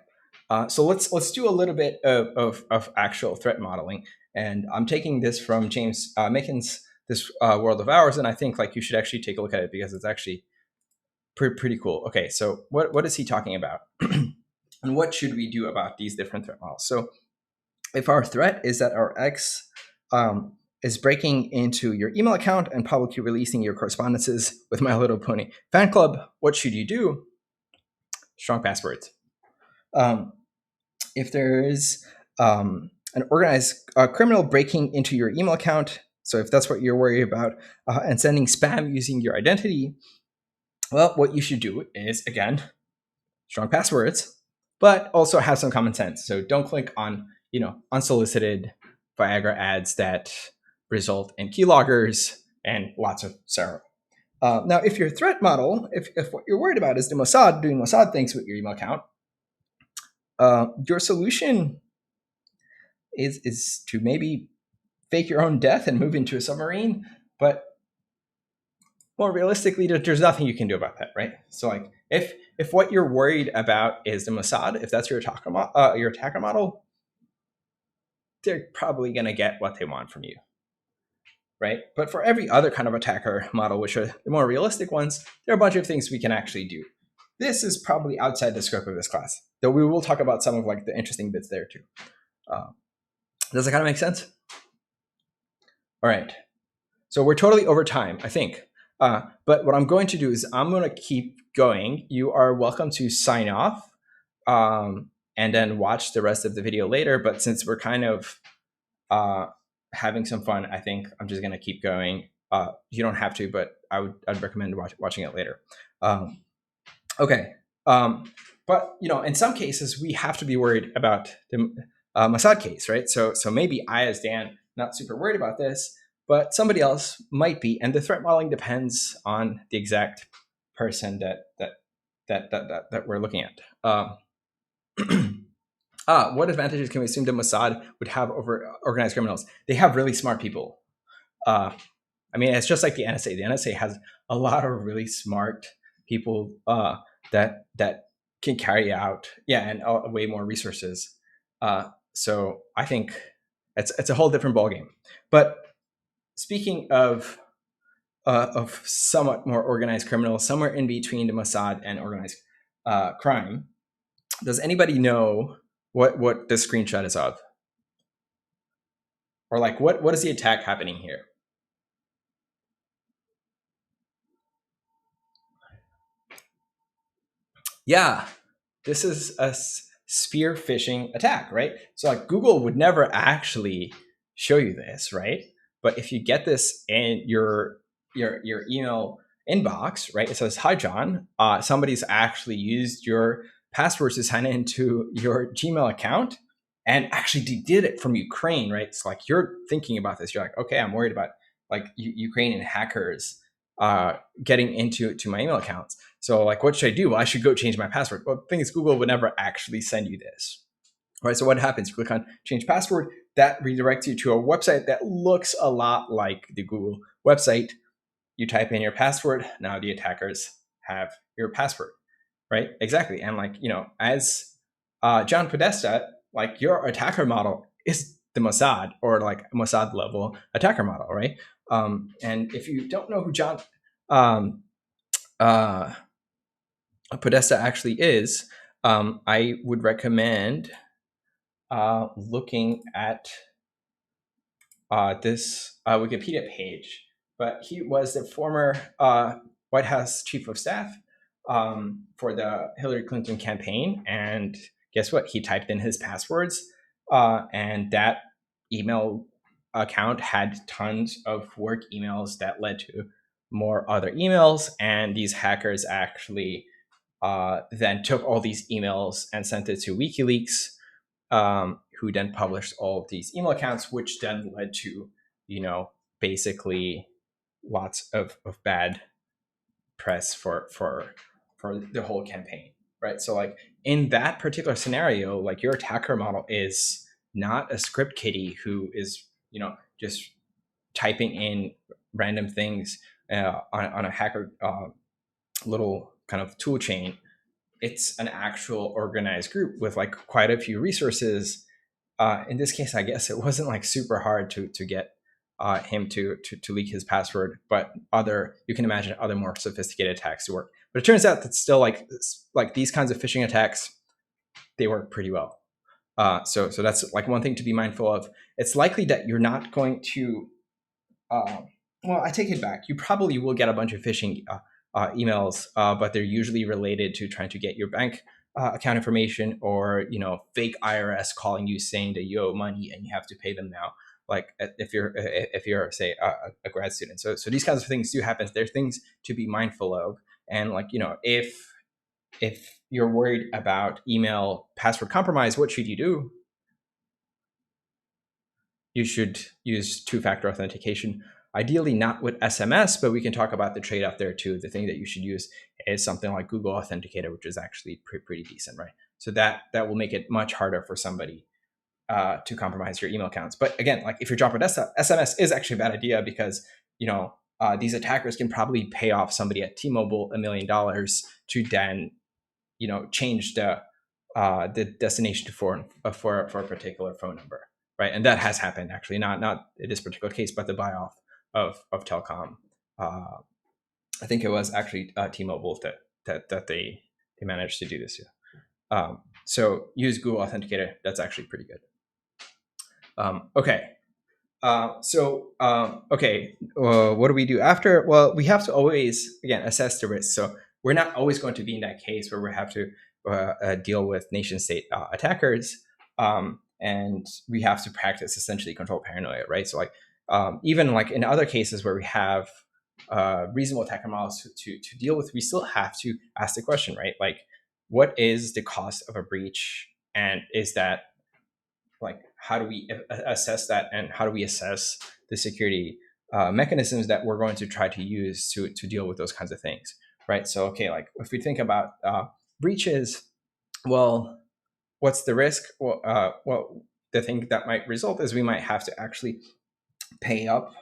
So let's do a little bit of actual threat modeling, and I'm taking this from James Mickens' This World of Ours, and I think like you should actually take a look at it because it's actually pretty cool. Okay, so what is he talking about, and what should we do about these different threat models? So if our threat is that our X is breaking into your email account and publicly releasing your correspondences with My Little Pony fan club, what should you do? Strong passwords. If there is an organized criminal breaking into your email account, so if that's what you're worried about, and sending spam using your identity, well, what you should do is, again, strong passwords, but also have some common sense. So don't click on unsolicited Viagra ads that result in keyloggers and lots of sorrow. Now, if your threat model, if what you're worried about is the Mossad doing Mossad things with your email account, your solution is to maybe fake your own death and move into a submarine. But more realistically, there's nothing you can do about that, right? So like if what you're worried about is the Mossad, if that's your attacker model, they're probably going to get what they want from you, right? But for every other kind of attacker model, which are the more realistic ones, there are a bunch of things we can actually do. This is probably outside the scope of this class, though we will talk about some of like the interesting bits there too. Does that kind of make sense? All right. So we're totally over time, I think. But what I'm going to do is I'm going to keep going. You are welcome to sign off and then watch the rest of the video later. But since we're kind of having some fun, I think I'm just going to keep going. You don't have to, but I'd recommend watching it later. Okay. But in some cases, we have to be worried about the Mossad case, right? So maybe I, as Dan, not super worried about this, but somebody else might be, and the threat modeling depends on the exact person that we're looking at. What advantages can we assume the Mossad would have over organized criminals? They have really smart people. I mean, it's just like the NSA. The NSA has a lot of really smart people that can carry out, and way more resources. So I think it's a whole different ballgame. But speaking of somewhat more organized criminals, somewhere in between the Mossad and organized crime, does anybody know what this screenshot is of? Or like what is the attack happening here? Yeah, this is a spear phishing attack, right? So like Google would never actually show you this, right? But if you get this in your email inbox, right? It says, "Hi, John. Somebody's actually used your passwords to sign into your Gmail account, and actually they did it from Ukraine, right?" It's like you're thinking about this. You're like, okay, I'm worried about like Ukrainian hackers getting into my email accounts. So like, what should I do? Well, I should go change my password. Well, the thing is, Google would never actually send you this, right? So what happens? You click on change password. That redirects you to a website that looks a lot like the Google website. You type in your password. Now the attackers have your password, right? Exactly. And like, as John Podesta, like your attacker model is the Mossad, or like Mossad level attacker model, right? And if you don't know who John Podesta actually is, I would recommend looking at this Wikipedia page. But he was the former White House chief of staff for the Hillary Clinton campaign. And guess what? He typed in his passwords, and that email account had tons of work emails that led to more other emails, and these hackers actually then took all these emails and sent it to WikiLeaks, who then published all of these email accounts, which then led to, basically lots of bad press for the whole campaign, right? So like in that particular scenario, like your attacker model is not a script kiddie who is, just typing in random things on a hacker little kind of tool chain. It's an actual organized group with like quite a few resources. In this case, I guess it wasn't like super hard to get him to leak his password, but you can imagine other more sophisticated attacks to work. But it turns out that still like these kinds of phishing attacks, they work pretty well. So that's like one thing to be mindful of. It's likely that you're not going to. Well, I take it back. You probably will get a bunch of phishing emails, but they're usually related to trying to get your bank account information, or fake IRS calling you saying that you owe money and you have to pay them now. Like if you're say a grad student. So these kinds of things do happen. There's things to be mindful of, and like if you're worried about email password compromise, what should you do? You should use two-factor authentication. Ideally not with SMS, but we can talk about the trade-off there too. The thing that you should use is something like Google Authenticator, which is actually pretty decent, right? So that will make it much harder for somebody to compromise your email accounts. But again, like if you're Java desktop, SMS is actually a bad idea because these attackers can probably pay off somebody at T-Mobile $1 million to then change the destination for a particular phone number, right? And that has happened actually, not in this particular case, but the buy off of telecom. I think it was actually T-Mobile that they managed to do this. So use Google Authenticator. That's actually pretty good. Okay. What do we do after? Well, we have to always, again, assess the risk. So we're not always going to be in that case where we have to deal with nation state attackers. And we have to practice essentially control paranoia, right? So like even like in other cases where we have reasonable attacker models to deal with, we still have to ask the question, right? Like, what is the cost of a breach? And is that like, how do we assess that? And how do we assess the security mechanisms that we're going to try to use to deal with those kinds of things, right? So, okay, like if we think about breaches, well, what's the risk? Well, the thing that might result is we might have to actually pay up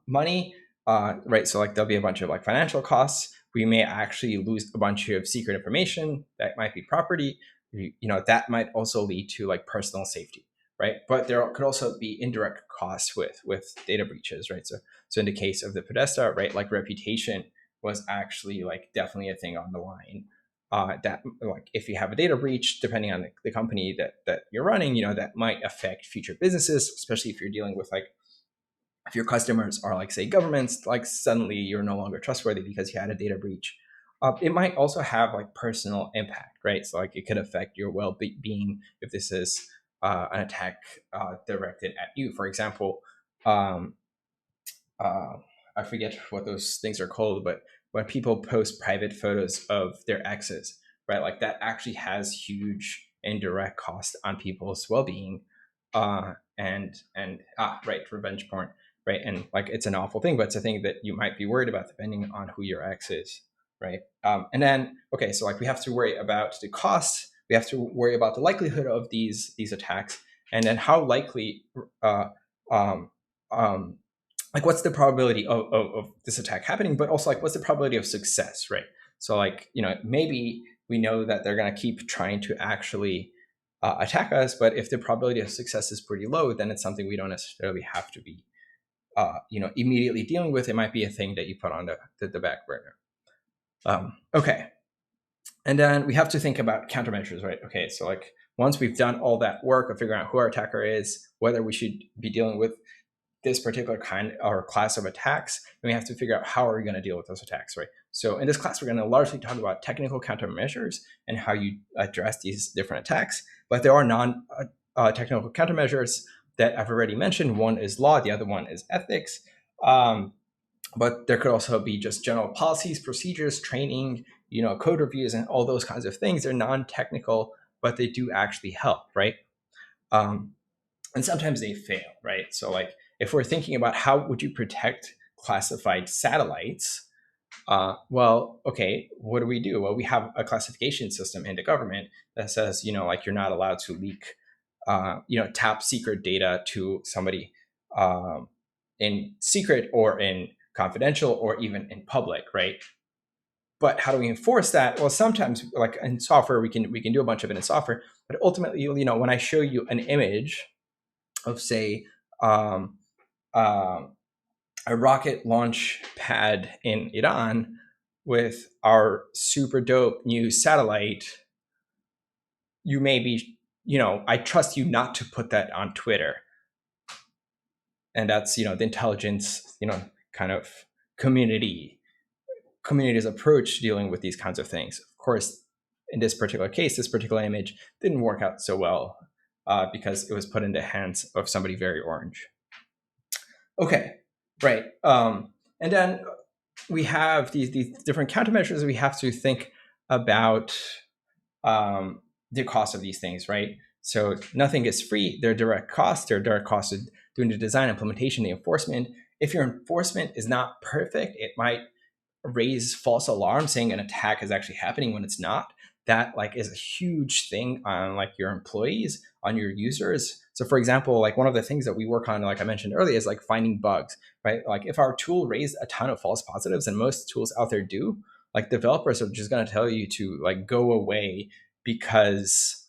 money, right? So like there'll be a bunch of like financial costs. We may actually lose a bunch of secret information that might be property. That might also lead to like personal safety, right? But there could also be indirect costs with data breaches, right? So in the case of the Podesta, right, like reputation was actually like definitely a thing on the line. That like if you have a data breach, depending on the company that you're running, that might affect future businesses, especially if you're dealing with like, if your customers are like, say, governments, like suddenly you're no longer trustworthy because you had a data breach. It might also have like personal impact, right? So like it could affect your well-being if this is an attack directed at you. For example, I forget what those things are called, but when people post private photos of their exes, right? Like that actually has huge indirect cost on people's well-being, right, revenge porn, right? And like it's an awful thing, but it's a thing that you might be worried about depending on who your ex is, right? And then okay, so like we have to worry about the cost, we have to worry about the likelihood of these attacks, and then how likely like what's the probability of this attack happening, but also like what's the probability of success, right? So like maybe we know that they're going to keep trying to actually attack us, but if the probability of success is pretty low, then it's something we don't necessarily have to be immediately dealing with. It might be a thing that you put on the back burner. Okay, and then we have to think about countermeasures, right? Okay, so like once we've done all that work of figuring out who our attacker is, whether we should be dealing with this particular kind or class of attacks, and we have to figure out how are we going to deal with those attacks, right? So in this class, we're going to largely talk about technical countermeasures and how you address these different attacks, but there are non-technical countermeasures that I've already mentioned. One is law, the other one is ethics. But there could also be just general policies, procedures, training, code reviews, and all those kinds of things. They're non-technical, but they do actually help, right? Um, and sometimes they fail, right? So like if we're thinking about how would you protect classified satellites, well, okay, what do we do? Well, we have a classification system in the government that says, like you're not allowed to leak, top secret data to somebody in secret or in confidential or even in public, right? But how do we enforce that? Well, sometimes like in software, we can do a bunch of it in software, but ultimately, when I show you an image of, say, um, uh, a rocket launch pad in Iran with our super dope new satellite, you may be, I trust you not to put that on Twitter. And that's, the intelligence, kind of community's approach to dealing with these kinds of things. Of course, in this particular case, this particular image didn't work out so well because it was put in the hands of somebody very orange. Okay, right. And then we have these different countermeasures. We have to think about the cost of these things, right? So nothing is free. There are direct costs. There are direct costs of doing the design, implementation, the enforcement. If your enforcement is not perfect, it might raise false alarms saying an attack is actually happening when it's not. That like is a huge thing on like your employees, on your users. So for example, like one of the things that we work on, like I mentioned earlier, is like finding bugs, right? Like if our tool raised a ton of false positives, and most tools out there do, like developers are just going to tell you to like go away because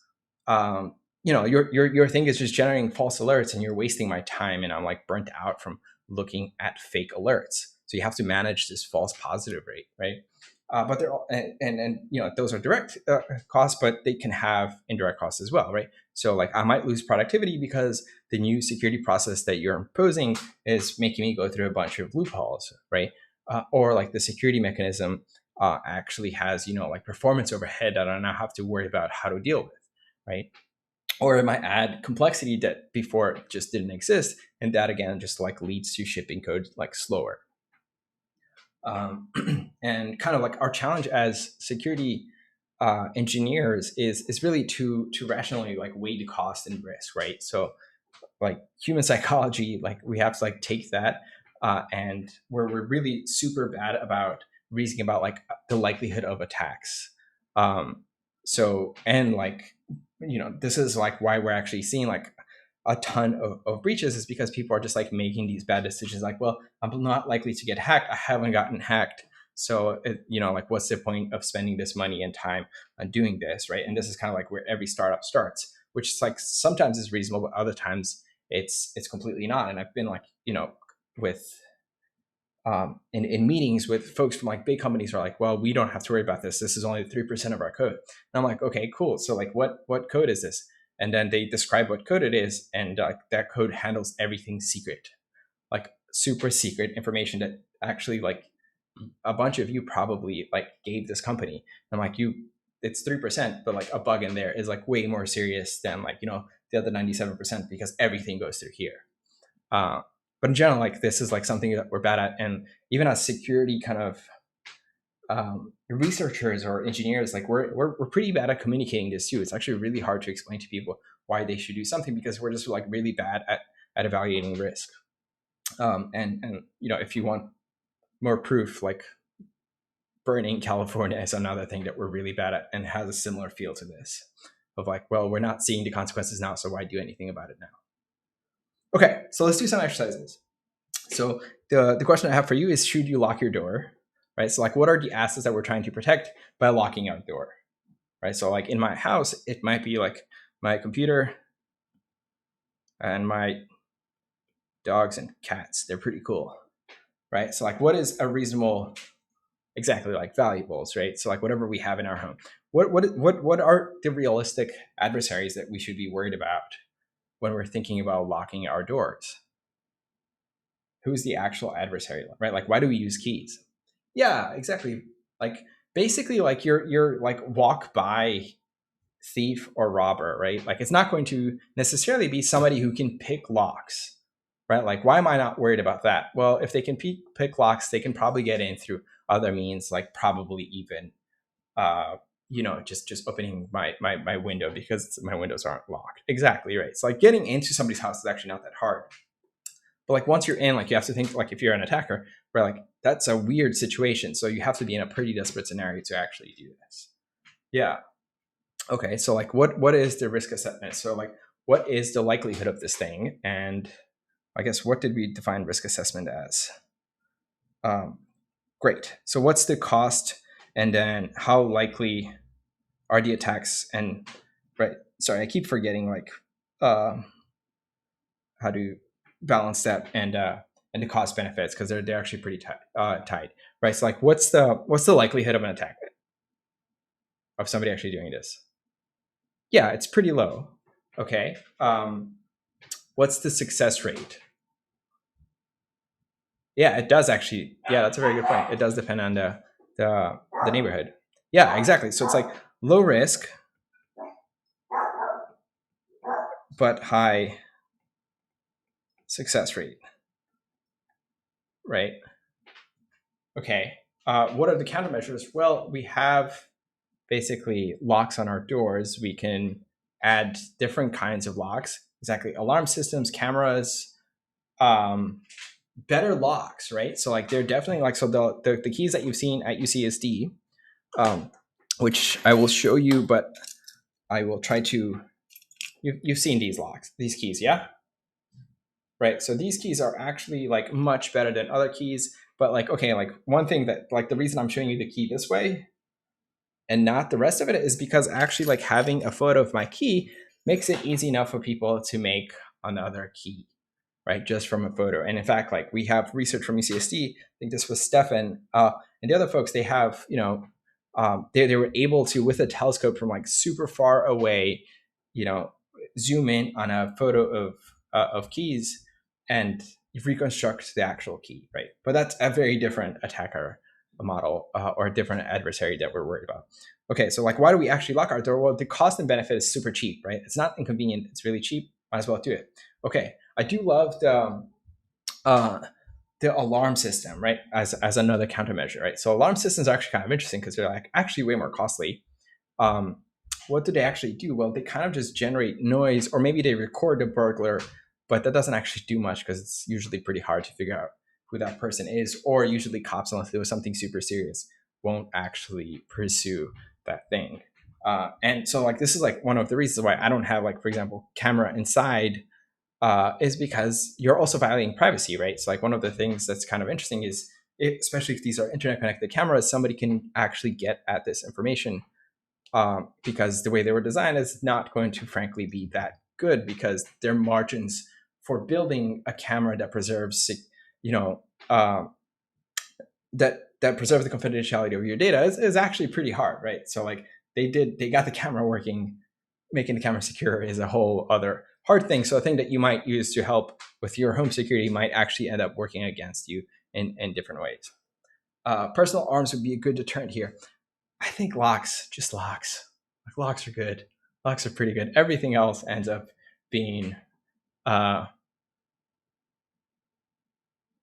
your thing is just generating false alerts and you're wasting my time and I'm like burnt out from looking at fake alerts. So you have to manage this false positive rate, right? But they're all, and those are direct costs, but they can have indirect costs as well, right? So like I might lose productivity because the new security process that you're imposing is making me go through a bunch of loopholes, right? Or like the security mechanism actually has like performance overhead that I now have to worry about how to deal with, right? Or it might add complexity that before just didn't exist, and that again just like leads to shipping code like slower. And kind of like our challenge as security engineers is really to rationally like weigh the cost and risk, right? So like human psychology, like we have to like take that and we're really super bad about reasoning about like the likelihood of attacks. So and like this is like why we're actually seeing like a ton of breaches is because people are just like making these bad decisions like, well, I'm not likely to get hacked, I haven't gotten hacked, so like what's the point of spending this money and time on doing this, right? And this is kind of like where every startup starts, which is like sometimes is reasonable, but other times it's completely not. And I've been like with in meetings with folks from like big companies who are like, well, we don't have to worry about this, this is only 3% of our code. And I'm like, okay, cool, so like what code is this? And then they describe what code it is, and that code handles everything secret, like super secret information that actually like a bunch of you probably like gave this company. I'm like, it's 3%, but like a bug in there is like way more serious than like the other 97% because everything goes through here. But in general, like this is like something that we're bad at, and even as security kind of researchers or engineers, like we're pretty bad at communicating this too. It's actually really hard to explain to people why they should do something because we're just like really bad at evaluating risk. And if you want more proof, like burning California is another thing that we're really bad at and has a similar feel to this of like, well, we're not seeing the consequences now, so why do anything about it now? Okay, so let's do some exercises. So the question I have for you is, should you lock your door? Right? So like, what are the assets that we're trying to protect by locking our door? Right? So like in my house, it might be like my computer and my dogs and cats. They're pretty cool. Right? So like, what is a reasonable, exactly, like valuables, right? So like whatever we have in our home. What are the realistic adversaries that we should be worried about when we're thinking about locking our doors? Who's the actual adversary, right? Like, why do we use keys? Yeah, exactly. Like basically like you're like walk by thief or robber, right? Like it's not going to necessarily be somebody who can pick locks, right? Like why am I not worried about that? Well, if they can pick locks, they can probably get in through other means, like probably even uh, just opening my window because my windows aren't locked. Exactly right. It's like getting into somebody's house is actually not that hard. But like once you're in, like you have to think like if you're an attacker, where like that's a weird situation. So you have to be in a pretty desperate scenario to actually do this. Yeah. Okay. So like what is the risk assessment? So like what is the likelihood of this thing? And I guess what did we define risk assessment as? Um, great. So what's the cost? And then how likely are the attacks? And right. Sorry, I keep forgetting like how to balance that and the cost benefits because they're actually pretty tied, right? So like, what's the likelihood of an attack of somebody actually doing this? Yeah, it's pretty low. Okay. What's the success rate? Yeah, it does actually. Yeah, that's a very good point. It does depend on the neighborhood. Yeah, exactly. So it's like low risk but high success rate, right? Okay. What are the countermeasures? Well, we have basically locks on our doors. We can add different kinds of locks. Exactly. Alarm systems, cameras, better locks, right? So like they're definitely like, so the keys that you've seen at UCSD, which I will show you, but I will try to, you've seen these locks, these keys, yeah? Right. So these keys are actually like much better than other keys. But like, okay, like one thing that like the reason I'm showing you the key this way and not the rest of it is because actually like having a photo of my key makes it easy enough for people to make another key, right? Just from a photo. And in fact, like we have research from UCSD, I think this was Stefan, and the other folks, they have, they were able to, with a telescope from like super far away, zoom in on a photo of keys and reconstruct the actual key, right? But that's a very different attacker model or a different adversary that we're worried about. Okay, so like, why do we actually lock our door? Well, the cost and benefit is super cheap, right? It's not inconvenient. It's really cheap. Might as well do it. Okay, I do love the alarm system, right? As another countermeasure, right? So alarm systems are actually kind of interesting because they're like actually way more costly. Um, what do they actually do? Well, they kind of just generate noise, or maybe they record the burglar, but that doesn't actually do much because it's usually pretty hard to figure out who that person is, or usually cops, unless there was something super serious, won't actually pursue that thing. And so like this is like one of the reasons why I don't have like, for example, camera inside is because you're also violating privacy, right? So like one of the things that's kind of interesting is, especially if these are internet connected cameras, somebody can actually get at this information because the way they were designed is not going to frankly be that good because their margins for building a camera that preserves, uh, that preserves the confidentiality of your data is actually pretty hard, right? So like they got the camera working, making the camera secure is a whole other hard thing. So a thing that you might use to help with your home security might actually end up working against you in different ways. Personal arms would be a good deterrent here. I think locks, just locks. Like locks are good. Locks are pretty good. Everything else ends up being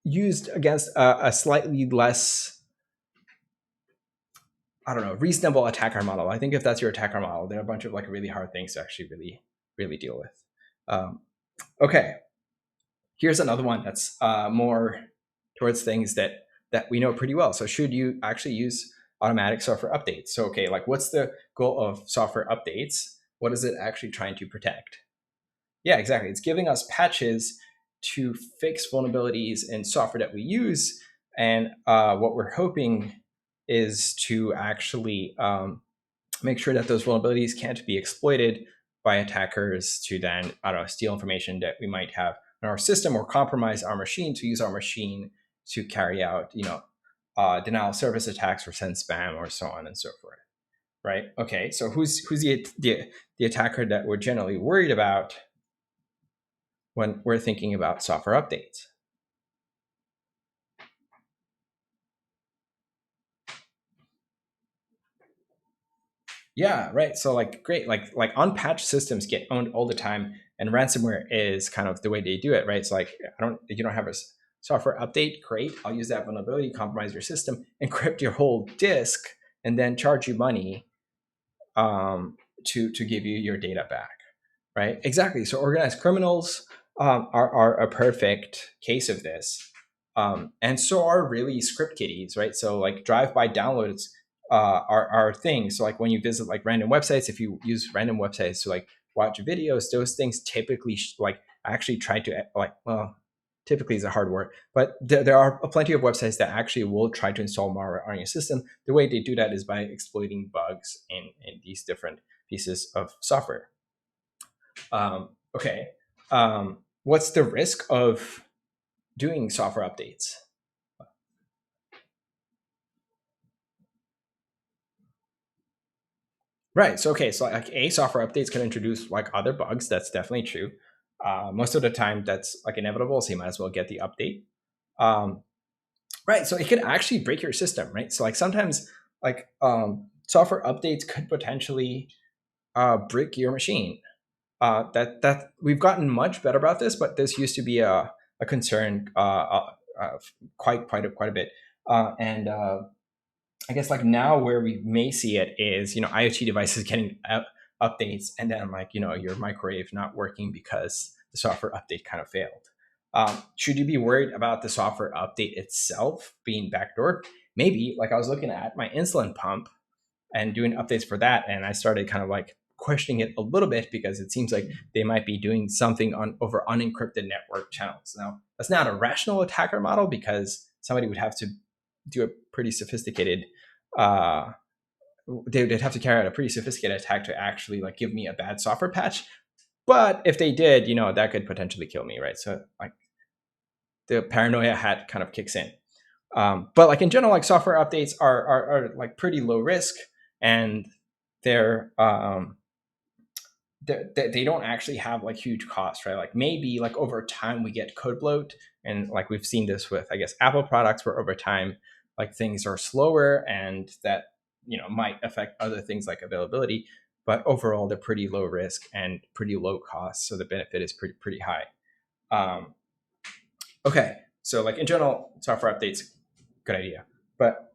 used against a slightly less, I don't know, reasonable attacker model. I think if that's your attacker model, there are a bunch of like really hard things to actually really deal with. Okay, here's another one that's more towards things that we know pretty well. So should you actually use automatic software updates? So okay, like what's the goal of software updates? What is it actually trying to protect? Yeah, exactly. It's giving us patches to fix vulnerabilities in software that we use. And what we're hoping is to actually make sure that those vulnerabilities can't be exploited by attackers to then, I don't know, steal information that we might have in our system or compromise our machine to use our machine to carry out, denial of service attacks or send spam or so on and so forth. Right? Okay, so who's the attacker that we're generally worried about when we're thinking about software updates? Yeah, right. So like great, like unpatched systems get owned all the time, and ransomware is kind of the way they do it, right? So like I don't you don't have a software update, great. I'll use that vulnerability, compromise your system, encrypt your whole disk, and then charge you money to give you your data back, right? Exactly. So organized criminals are a perfect case of this, and so are really script kiddies, right? So like drive-by downloads are things. So like when you visit like random websites, if you use random websites to like watch videos, those things typically like actually try to like well. Typically is a hard word, but there are plenty of websites that actually will try to install malware on your system. The way they do that is by exploiting bugs in these different pieces of software. Okay. What's the risk of doing software updates? Right. So okay. So like a software updates can introduce like other bugs. That's definitely true. Most of the time, that's like inevitable. So you might as well get the update. Um, right. So it could actually break your system. Right. So like sometimes like software updates could potentially break your machine. That we've gotten much better about this, but this used to be a concern quite a bit. And I guess like now where we may see it is IoT devices getting updates, and then like your microwave not working because the software update kind of failed. Should you be worried about the software update itself being backdoored? Maybe. Like I was looking at my insulin pump and doing updates for that. And I started kind of like questioning it a little bit because it seems like they might be doing something on over unencrypted network channels. Now, that's not a rational attacker model because somebody would have to do a pretty sophisticated uh, they'd have to carry out a pretty sophisticated attack to actually like give me a bad software patch. But if they did, that could potentially kill me, right? So like the paranoia hat kind of kicks in. But like in general, like software updates are like pretty low risk, and they're they don't actually have like huge costs, right? Like maybe like over time we get code bloat, and like we've seen this with I guess Apple products, where over time like things are slower, and that might affect other things like availability. But overall, they're pretty low risk and pretty low cost, so the benefit is pretty high. Um, Okay, so like in general, software updates, good idea. But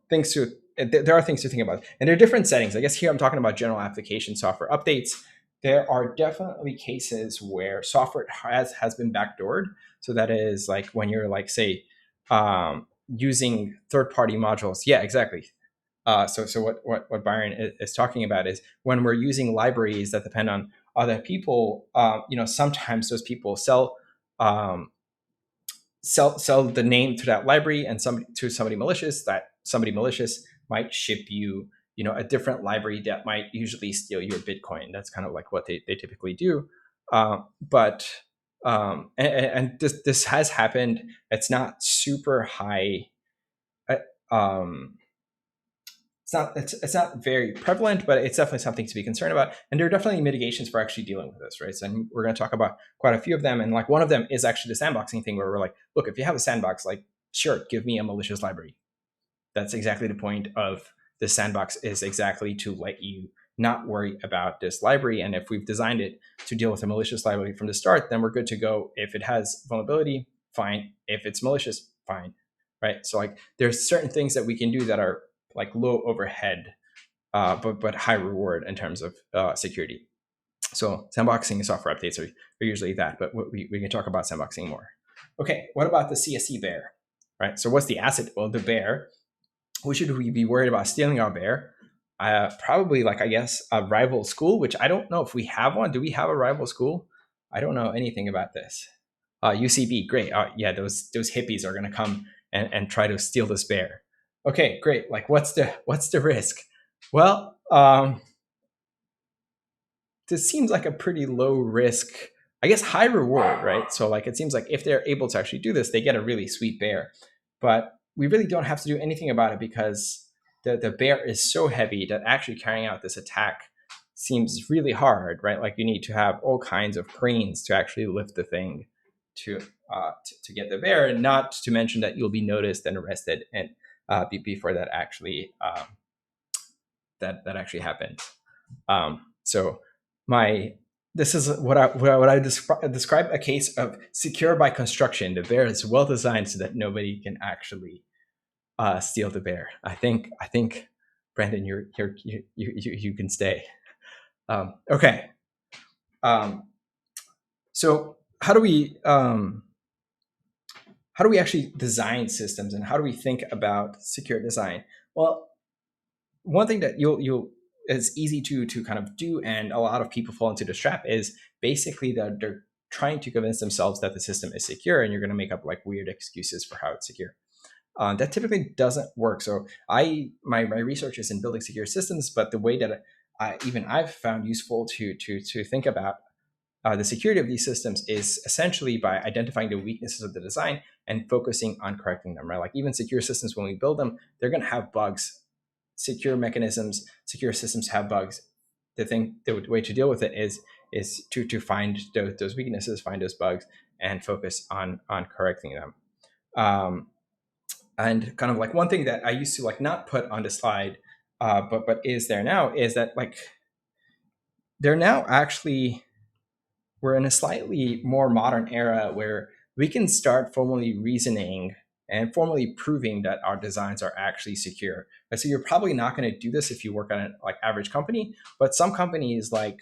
there are things to think about, and there are different settings. I guess here I'm talking about general application software updates. There are definitely cases where software has been backdoored. So that is like when you're like say using third party modules. Yeah, exactly. So what Byron is talking about is when we're using libraries that depend on other people. Sometimes those people um, sell the name to that library and somebody malicious. That somebody malicious might ship a different library that might usually steal your Bitcoin. That's kind of like what they typically do. But and this has happened. It's not super high. Um, it's not very prevalent, but it's definitely something to be concerned about. And there are definitely mitigations for actually dealing with this, right? So and we're going to talk about quite a few of them. And like one of them is actually the sandboxing thing, where we're like, look, if you have a sandbox, like sure, give me a malicious library. That's exactly the point of the sandbox, is exactly to let you not worry about this library. And if we've designed it to deal with a malicious library from the start, then we're good to go. If it has vulnerability, fine. If it's malicious, fine. Right. So like there's certain things that we can do that are like low overhead, but high reward in terms of security. So sandboxing and software updates are usually that, but we can talk about sandboxing more. Okay, what about the CSE bear? Right. So what's the asset? Well, the bear. Who should we be worried about stealing our bear? Probably like I guess a rival school, which I don't know if we have one. Do we have a rival school? I don't know anything about this. UCB, great. Yeah, those hippies are gonna come and try to steal this bear. Okay, great. Like, what's the risk? Well, this seems like a pretty low risk, I guess high reward, right? So like it seems like if they're able to actually do this, they get a really sweet bear. But we really don't have to do anything about it because the bear is so heavy that actually carrying out this attack seems really hard, right? Like you need to have all kinds of cranes to actually lift the thing to get the bear, and not to mention that you'll be noticed and arrested and before that actually that actually happens. So my this is what I describe a case of secure by construction. The bear is well designed so that nobody can actually steal the bear. I think Brandon, you can stay. Okay. Um, so how do we actually design systems, and how do we think about secure design? Well, one thing that you'll is easy to kind of do, and a lot of people fall into this trap, is basically that they're trying to convince themselves that the system is secure, and you're going to make up like weird excuses for how it's secure. That typically doesn't work. So my research is in building secure systems, but the way that I've found useful to think about the security of these systems is essentially by identifying the weaknesses of the design and focusing on correcting them. Right, like even secure systems, when we build them, they're going to have bugs. Secure mechanisms, secure systems have bugs. The way to deal with it is to find those weaknesses, find those bugs, and focus on correcting them. And kind of like one thing that I used to like not put on the slide, but is there now, is that like they're now actually we're in a slightly more modern era where we can start formally reasoning and formally proving that our designs are actually secure. And so you're probably not going to do this if you work on an like average company, but some companies like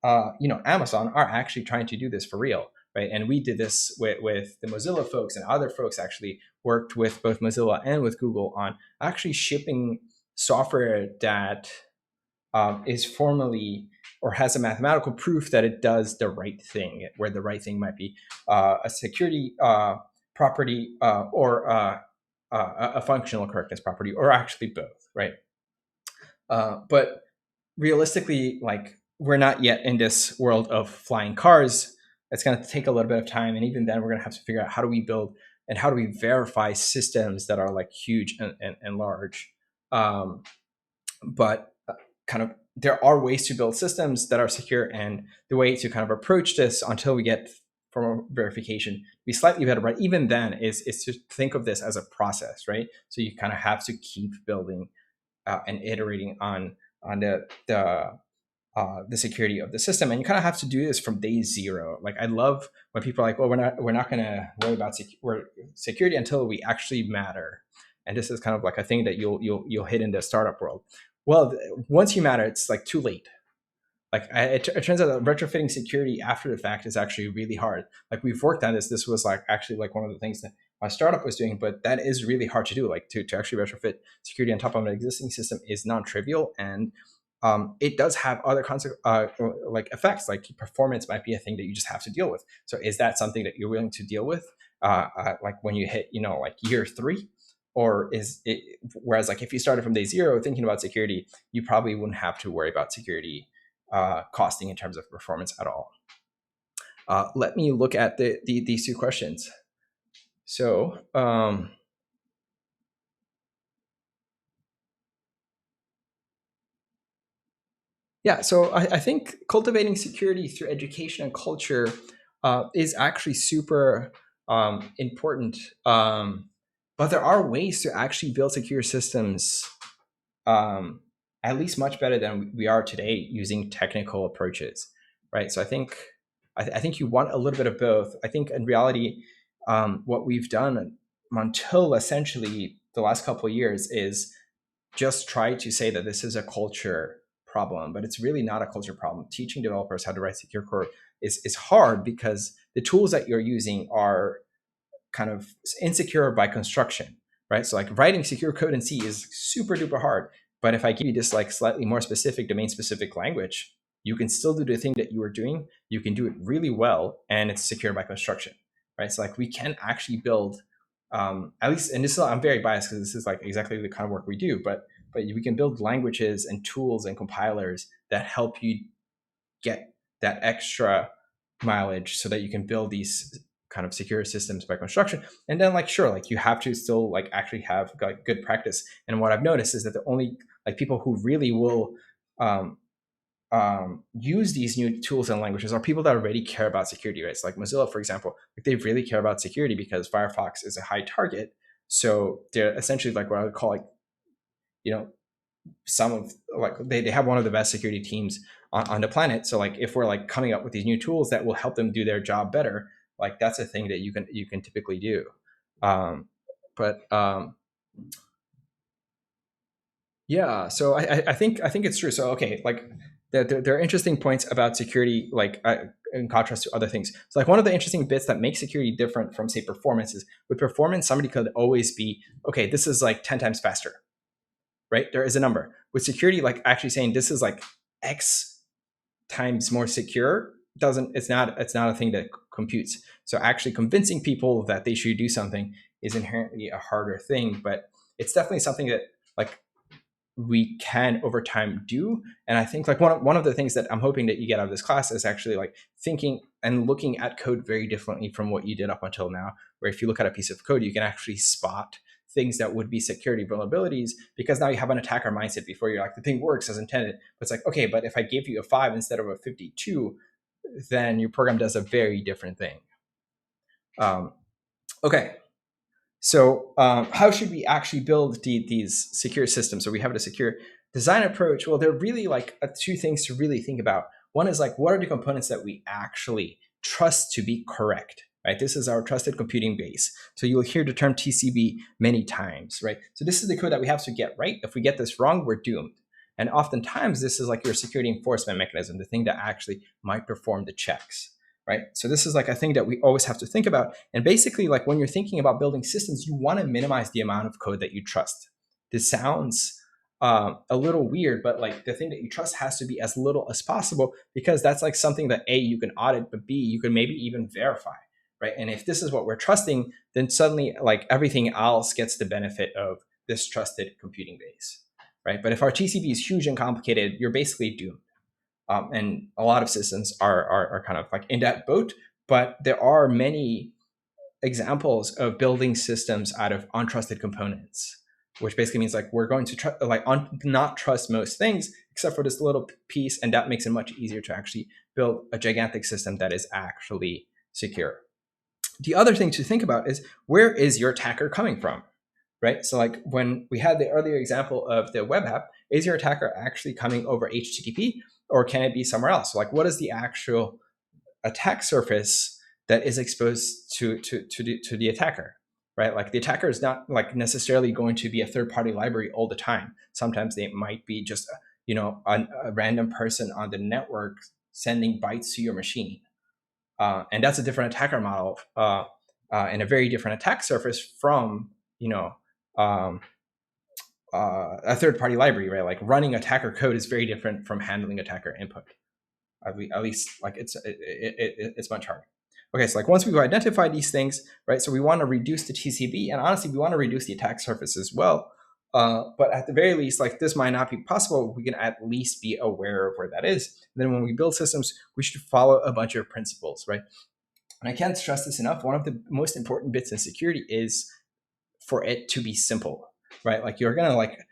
Amazon are actually trying to do this for real, right? And we did this with the Mozilla folks, and other folks actually worked with both Mozilla and with Google on actually shipping software that is formally or has a mathematical proof that it does the right thing, where the right thing might be a security property or a functional correctness property, or actually both, right? But realistically, like we're not yet in this world of flying cars. It's going to take a little bit of time, and even then, we're going to have to figure out how do we build and how do we verify systems that are like huge and large. But kind of there are ways to build systems that are secure, and the way to kind of approach this until we get formal verification be slightly better, but even then is to think of this as a process, right? So you kind of have to keep building and iterating on the security of the system, and you kind of have to do this from day zero. Like I love when people are like, well, we're not going to worry about security until we actually matter. And this is kind of like a thing that you'll hit in the startup world. Well, once you matter, it's like too late. Like it turns out that retrofitting security after the fact is actually really hard. Like we've worked on this. This was like actually like one of the things that my startup was doing, but that is really hard to do. Like to actually retrofit security on top of an existing system is non-trivial, and it does have other like effects. Like performance might be a thing that you just have to deal with. So is that something that you're willing to deal with, like when you hit like year 3? Or is it, whereas like if you started from day zero thinking about security, you probably wouldn't have to worry about security costing in terms of performance at all. Let me look at these two questions. So yeah, so I think cultivating security through education and culture is actually super important. But there are ways to actually build secure systems at least much better than we are today using technical approaches, right? So I think you want a little bit of both. I think in reality, what we've done until essentially the last couple of years is just try to say that this is a culture problem, but it's really not a culture problem. Teaching developers how to write secure code is hard because the tools that you're using are kind of insecure by construction, right? So like writing secure code in C is super duper hard. But if I give you this like slightly more specific domain specific language, you can still do the thing that you were doing. You can do it really well, and it's secure by construction, right? So like we can actually build, at least, and this is, I'm very biased because this is like exactly the kind of work we do, but we can build languages and tools and compilers that help you get that extra mileage so that you can build these kind of secure systems by construction. And then like sure, like you have to still like actually have like good practice. And what I've noticed is that the only like people who really will use these new tools and languages are people that already care about security, right? So like Mozilla, for example, like they really care about security because Firefox is a high target. So they're essentially like what I would call like, you know, some of like they have one of the best security teams on the planet. So like if we're like coming up with these new tools that will help them do their job better, like that's a thing that you can typically do. Um, but Yeah, so I think it's true. So okay, like there are interesting points about security, like in contrast to other things. So like one of the interesting bits that makes security different from say performance is with performance, somebody could always be okay. This is like 10 times faster, right? There is a number. With security, like actually saying this is like X times more secure doesn't it's not a thing that computes. So actually convincing people that they should do something is inherently a harder thing, but it's definitely something that like we can over time do. And I think like one of the things that I'm hoping that you get out of this class is actually like thinking and looking at code very differently from what you did up until now, where if you look at a piece of code, you can actually spot things that would be security vulnerabilities because now you have an attacker mindset before you're like, the thing works as intended. But it's like, okay, but if I give you a 5 instead of a 52, then your program does a very different thing. Okay, so how should we actually build these secure systems? So we have a secure design approach. Well, there are really like two things to really think about. One is like, what are the components that we actually trust to be correct, right? This is our trusted computing base. So you'll hear the term TCB many times, right? So this is the code that we have to get right. If we get this wrong, we're doomed. And oftentimes this is like your security enforcement mechanism, the thing that actually might perform the checks. Right? So this is like a thing that we always have to think about. And basically, like when you're thinking about building systems, you want to minimize the amount of code that you trust. This sounds a little weird, but like the thing that you trust has to be as little as possible because that's like something that A, you can audit, but B, you can maybe even verify, right? And if this is what we're trusting, then suddenly like everything else gets the benefit of this trusted computing base, right? But if our TCB is huge and complicated, you're basically doomed. And a lot of systems are kind of like in that boat, but there are many examples of building systems out of untrusted components, which basically means like we're going to not trust most things except for this little piece, and that makes it much easier to actually build a gigantic system that is actually secure. The other thing to think about is where is your attacker coming from? Right? So like when we had the earlier example of the web app, is your attacker actually coming over HTTP or can it be somewhere else? So like what is the actual attack surface that is exposed to the attacker, right? Like the attacker is not like necessarily going to be a third-party library all the time. Sometimes they might be just a random person on the network sending bytes to your machine, and that's a different attacker model and a very different attack surface from um, a third-party library, right? Like running attacker code is very different from handling attacker input. At least like it's much harder. Okay, so like once we've identified these things, right? So we want to reduce the TCB, and honestly, we want to reduce the attack surface as well. But at the very least, like this might not be possible. We can at least be aware of where that is. And then when we build systems, we should follow a bunch of principles, right? And I can't stress this enough. One of the most important bits in security is for it to be simple, right? Like you're gonna like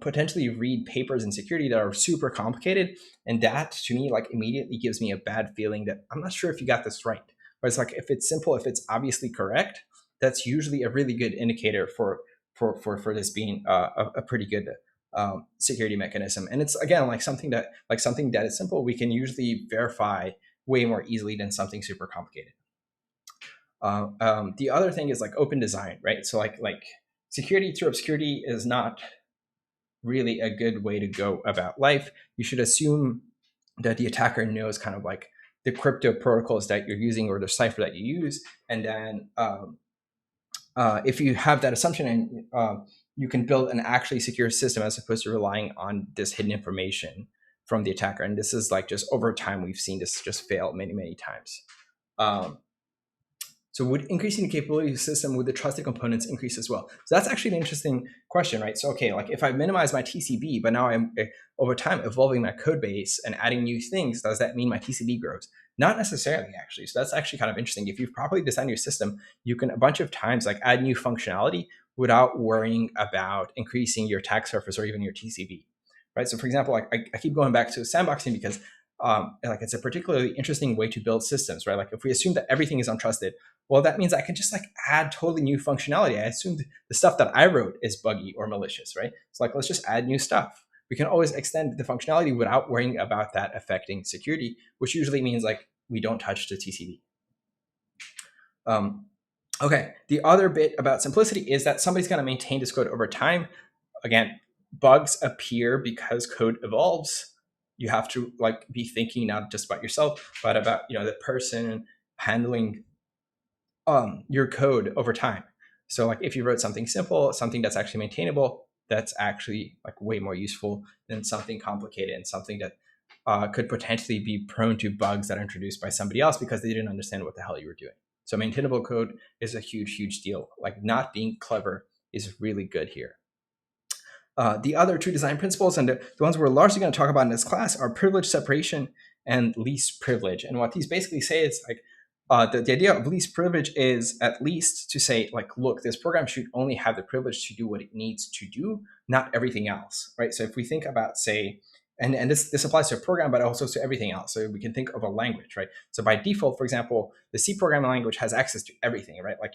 potentially read papers in security that are super complicated, and that to me like immediately gives me a bad feeling that I'm not sure if you got this right. But it's like if it's simple, if it's obviously correct, that's usually a really good indicator for this being a pretty good security mechanism. And it's again like something that is simple, we can usually verify way more easily than something super complicated. The other thing is like open design, right? So like security through obscurity is not really a good way to go about life. You should assume that the attacker knows kind of like the crypto protocols that you're using or the cipher that you use, and then if you have that assumption, and you can build an actually secure system as opposed to relying on this hidden information from the attacker. And this is like just over time we've seen this just fail many times. So would increasing the capability of the system, would the trusted components increase as well? So that's actually an interesting question, right? So, okay, like if I minimize my TCB, but now I'm over time evolving my code base and adding new things, does that mean my TCB grows? Not necessarily, actually. So that's actually kind of interesting. If you've properly designed your system, you can a bunch of times like add new functionality without worrying about increasing your attack surface or even your TCB, right? So for example, like I keep going back to sandboxing because like it's a particularly interesting way to build systems, right? Like if we assume that everything is untrusted, Well, that means I can just like add totally new functionality. I assumed the stuff that I wrote is buggy or malicious, right? It's like, let's just add new stuff. We can always extend the functionality without worrying about that affecting security, which usually means like we don't touch the TCP. Okay, the other bit about simplicity is that somebody's going to maintain this code over time. Again, bugs appear because code evolves. You have to like be thinking not just about yourself, but about the person handling your code over time. So like if you wrote something simple, something that's actually maintainable, that's actually like way more useful than something complicated and something that could potentially be prone to bugs that are introduced by somebody else because they didn't understand what the hell you were doing. So maintainable code is a huge, huge deal. Like not being clever is really good here. The other two design principles, and the ones we're largely going to talk about in this class, are privilege separation and least privilege. And what these basically say is like, the idea of least privilege is at least to say, like, look, this program should only have the privilege to do what it needs to do, not everything else, right? So if we think about, say, and this applies to a program, but also to everything else. So we can think of a language, right? So by default, for example, the C programming language has access to everything, right? Like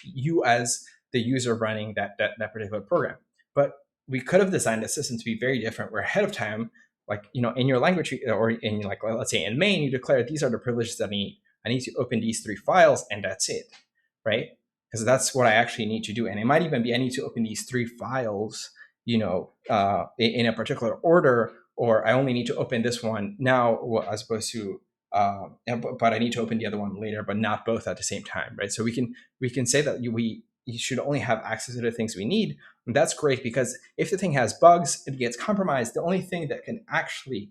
you as the user running that particular program. But we could have designed the system to be very different, where ahead of time, like, in your language, or in, like, let's say in main, you declare these are the privileges that I need. I need to open these 3 files and that's it, right? Because that's what I actually need to do. And it might even be I need to open these 3 files, in a particular order, or I only need to open this one now as opposed to, but I need to open the other one later, but not both at the same time, right? So we can say that you should only have access to the things we need. And that's great, because if the thing has bugs, it gets compromised. The only thing that can actually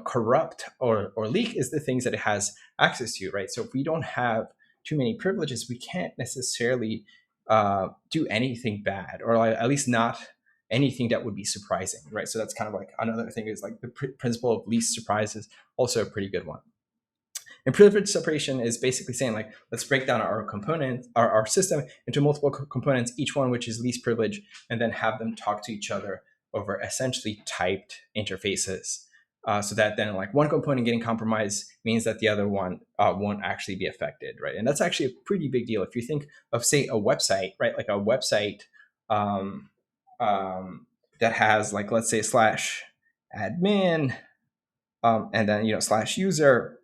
corrupt or leak is the things that it has access to, right? So if we don't have too many privileges, we can't necessarily do anything bad, or at least not anything that would be surprising, right? So that's kind of like another thing, is like the principle of least surprises, also a pretty good one. And privilege separation is basically saying, like, let's break down our component, our system, into multiple components, each one which is least privilege, and then have them talk to each other over essentially typed interfaces. So that then, like, one component getting compromised means that the other one won't actually be affected, right? And that's actually a pretty big deal. If you think of, say, a website, right? Like a website that has, like, let's say /admin and then /user.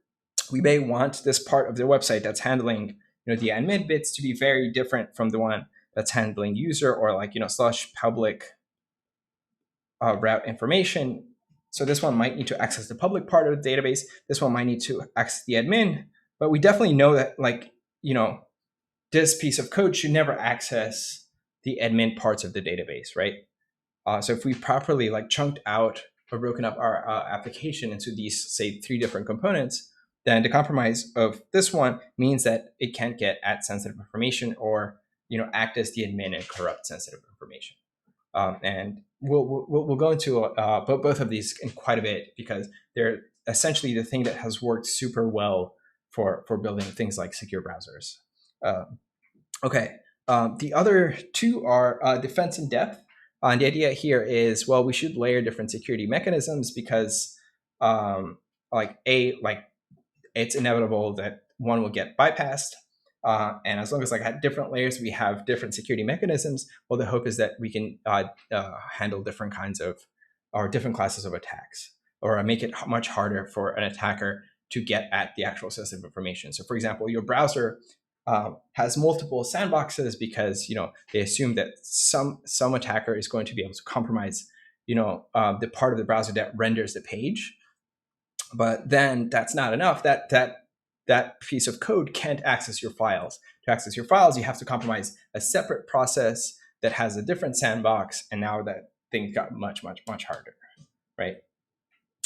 We may want this part of the website that's handling the admin bits to be very different from the one that's handling user, or like /public route information. So this one might need to access the public part of the database. This one might need to access the admin. But we definitely know that, like, this piece of code should never access the admin parts of the database, right? So if we properly like chunked out or broken up our application into these, say, 3 different components, then the compromise of this one means that it can't get at sensitive information, or act as the admin and corrupt sensitive information. And we'll go into both of these in quite a bit, because they're essentially the thing that has worked super well for building things like secure browsers. Okay, the other 2 are defense in depth. The idea here is, well, we should layer different security mechanisms, because it's inevitable that one will get bypassed. And as long as at different layers we have different security mechanisms, well, the hope is that we can handle different kinds of, or different classes of attacks, or make it much harder for an attacker to get at the actual sensitive information. So for example, your browser has multiple sandboxes, because they assume that some attacker is going to be able to compromise the part of the browser that renders the page. But then that's not enough. That piece of code can't access your files. To access your files, you have to compromise a separate process that has a different sandbox, and now that thing got much, much, much harder, right?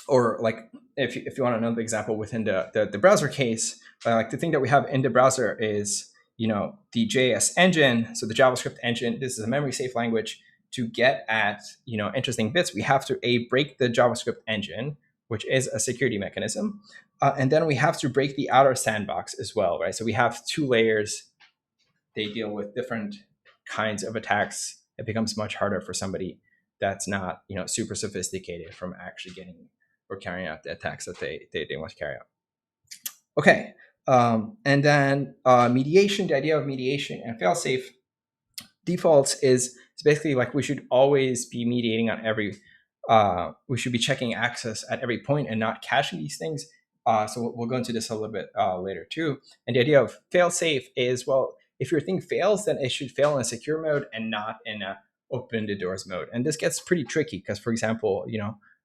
Or like, if you want another example within the browser case, like the thing that we have in the browser is the JS engine, so the JavaScript engine. This is a memory safe language. To get at interesting bits, we have to break the JavaScript engine, which is a security mechanism, and then we have to break the outer sandbox as well, right? So we have 2 layers. They deal with different kinds of attacks. It becomes much harder for somebody that's not super sophisticated from actually getting or carrying out the attacks that they want to carry out. Okay, And then mediation, the idea of mediation and failsafe defaults is basically like we should always be mediating on every, we should be checking access at every point and not caching these things. So we'll go into this a little bit later too. And the idea of fail-safe is, well, if your thing fails, then it should fail in a secure mode and not in a open the doors mode. And this gets pretty tricky because, for example,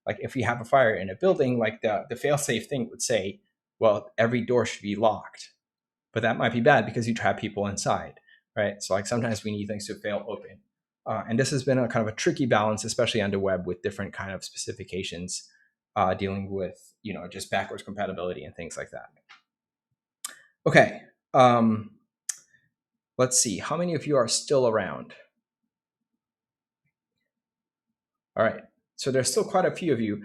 like if we have a fire in a building, like the fail-safe thing would say, well, every door should be locked. But that might be bad because you trap people inside, right? So like sometimes we need things to fail open. And this has been a kind of a tricky balance, especially on the web with different kind of specifications dealing with, just backwards compatibility and things like that. Okay. Let's see. How many of you are still around? All right. So there's still quite a few of you.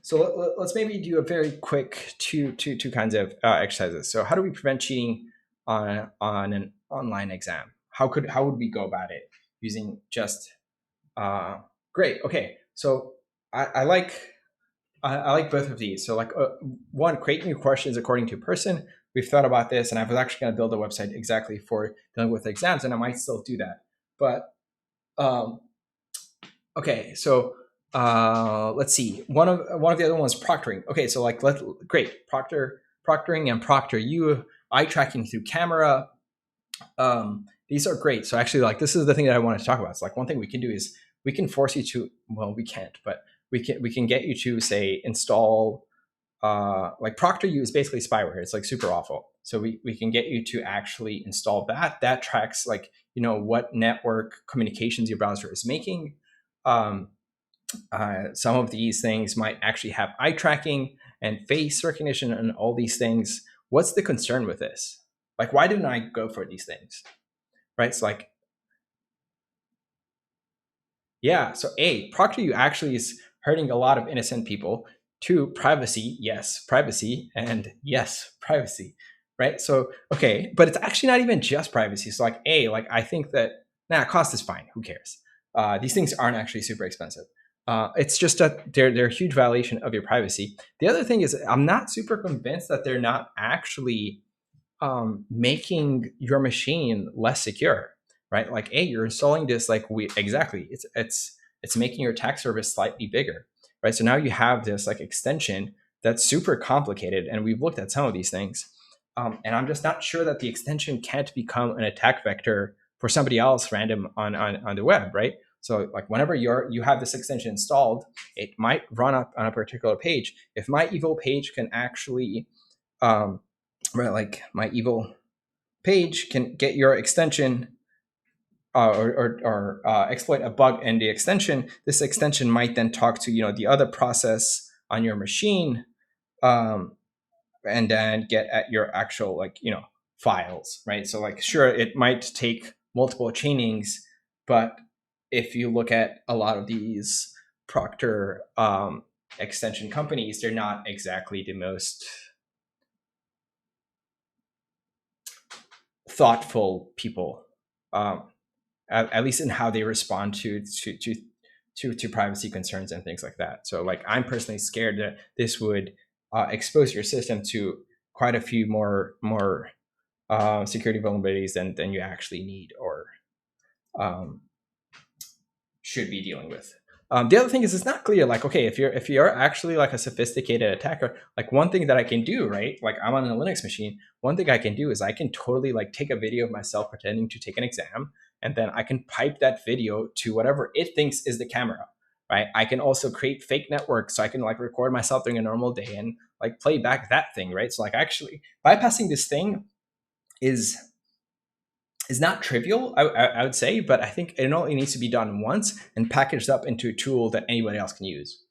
So let's maybe do a very quick two kinds of exercises. So how do we prevent cheating on an online exam? How would we go about it using just great. Okay. So I like both of these. So like one, create new questions according to person. We've thought about this, and I was actually going to build a website exactly for dealing with exams, and I might still do that. But okay, so let's see. One of the other ones, proctoring. Okay, so like great proctoring and proctor eye tracking through camera. These are great. So actually, like this is the thing that I wanted to talk about. It's like one thing we can do is we can force you to. Well, we can't, but we can get you to say install. Like ProctorU is basically spyware. It's like super awful. So we can get you to actually install that. That tracks like what network communications your browser is making. Some of these things might actually have eye tracking and face recognition and all these things. What's the concern with this? Like, why didn't I go for these things? Right? It's like, yeah. So ProctorU actually is hurting a lot of innocent people. 2, privacy. Yes, privacy. And yes, privacy. Right? So, okay. But it's actually not even just privacy. So like, I think that, cost is fine. Who cares? These things aren't actually super expensive. It's just that they're a huge violation of your privacy. The other thing is I'm not super convinced that they're not actually making your machine less secure, right? Like, you're installing this, like it's making your attack surface slightly bigger, right? So now you have this like extension that's super complicated, and we've looked at some of these things, and I'm just not sure that the extension can't become an attack vector for somebody else random on the web, right? So like whenever you have this extension installed, it might run up on a particular page. If my evil page can actually right, like my evil page can get your extension or exploit a bug in the extension, this extension might then talk to the other process on your machine, and then get at your actual files, right? So like sure, it might take multiple chainings, but if you look at a lot of these Proctor extension companies, they're not exactly the most thoughtful people, at least in how they respond to privacy concerns and things like that. So like I'm personally scared that this would expose your system to quite a few more security vulnerabilities than you actually need or should be dealing with. The other thing is it's not clear, like, okay, if you're actually like a sophisticated attacker, like one thing that I can do, right? Like I'm on a Linux machine. One thing I can do is I can totally like take a video of myself pretending to take an exam, and then I can pipe that video to whatever it thinks is the camera, right? I can also create fake networks, so I can like record myself during a normal day and like play back that thing, right? So like actually bypassing this thing is not trivial, I would say, but I think it only needs to be done once and packaged up into a tool that anybody else can use,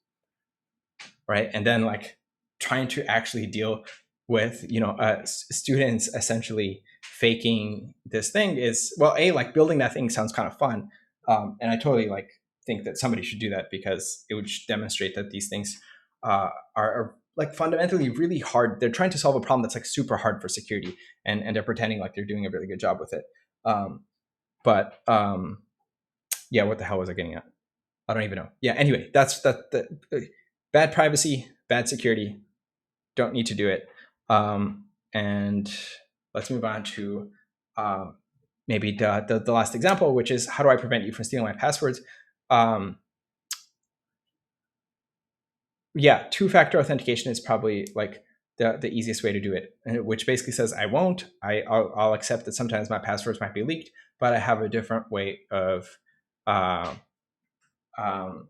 right? And then like trying to actually deal with students essentially faking this thing is, well, like building that thing sounds kind of fun, and I totally like think that somebody should do that because it would demonstrate that these things are like fundamentally really hard. They're trying to solve a problem that's like super hard for security, and they're pretending like they're doing a really good job with it. But yeah, what the hell was I getting at? I don't even know. Yeah, anyway, that's bad privacy, bad security. Don't need to do it. And let's move on to maybe the last example, which is how do I prevent you from stealing my passwords? Yeah, two-factor authentication is probably like the easiest way to do it, which basically says I won't. I'll accept that sometimes my passwords might be leaked, but I have a different way of uh, um,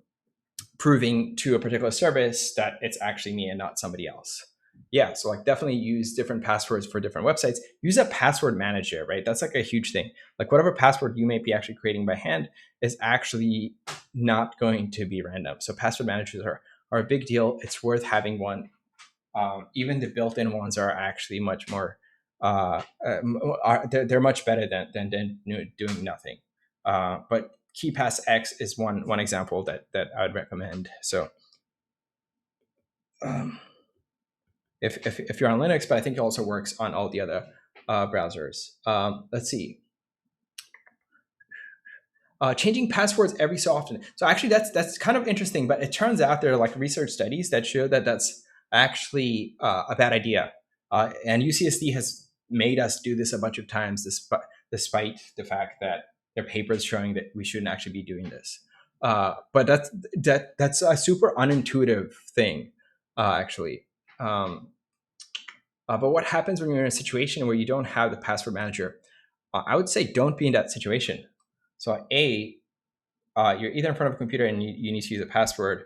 proving to a particular service that it's actually me and not somebody else. Yeah, so like definitely use different passwords for different websites. Use a password manager, right? That's like a huge thing. Like whatever password you may be actually creating by hand is actually not going to be random. So password managers are a big deal. It's worth having one. Even the built-in ones are actually much more. They're much better than doing nothing. But KeyPass X is one example that I would recommend. So um, if you're on Linux, but I think it also works on all the other browsers. Let's see. Changing passwords every so often. So actually, that's kind of interesting. But it turns out there are like research studies that show that that's actually a bad idea. And UCSD has made us do this a bunch of times, despite the fact that there are papers showing that we shouldn't actually be doing this. But that's a super unintuitive thing, actually. But what happens when you're in a situation where you don't have the password manager? I would say don't be in that situation. So you're either in front of a computer and you need to use a password,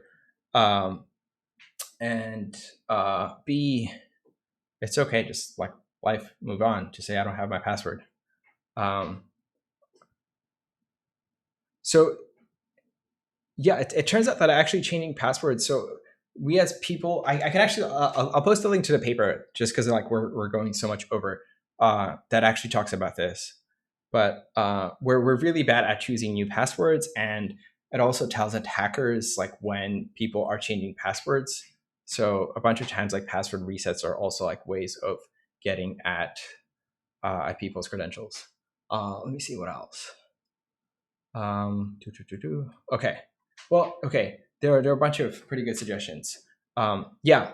and B, it's okay, just like life, move on. Just say I don't have my password. So yeah, it turns out that actually changing passwords. So we as people, I can actually I'll post a link to the paper just because like we're going so much over that actually talks about this. But we're really bad at choosing new passwords, and it also tells attackers like when people are changing passwords. So a bunch of times like password resets are also like ways of getting at people's credentials. Let me see what else. Okay. Well, okay. There are a bunch of pretty good suggestions. Yeah.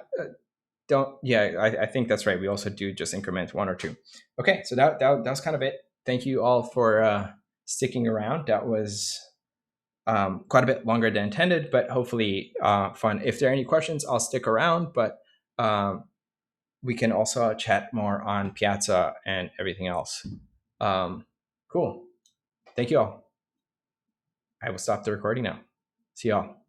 Don't. Yeah, I think that's right. We also do just increment one or two. Okay. So that was kind of it. Thank you all for sticking around. That was quite a bit longer than intended, but hopefully fun. If there are any questions, I'll stick around. But we can also chat more on Piazza and everything else. Cool. Thank you all. I will stop the recording now. See y'all.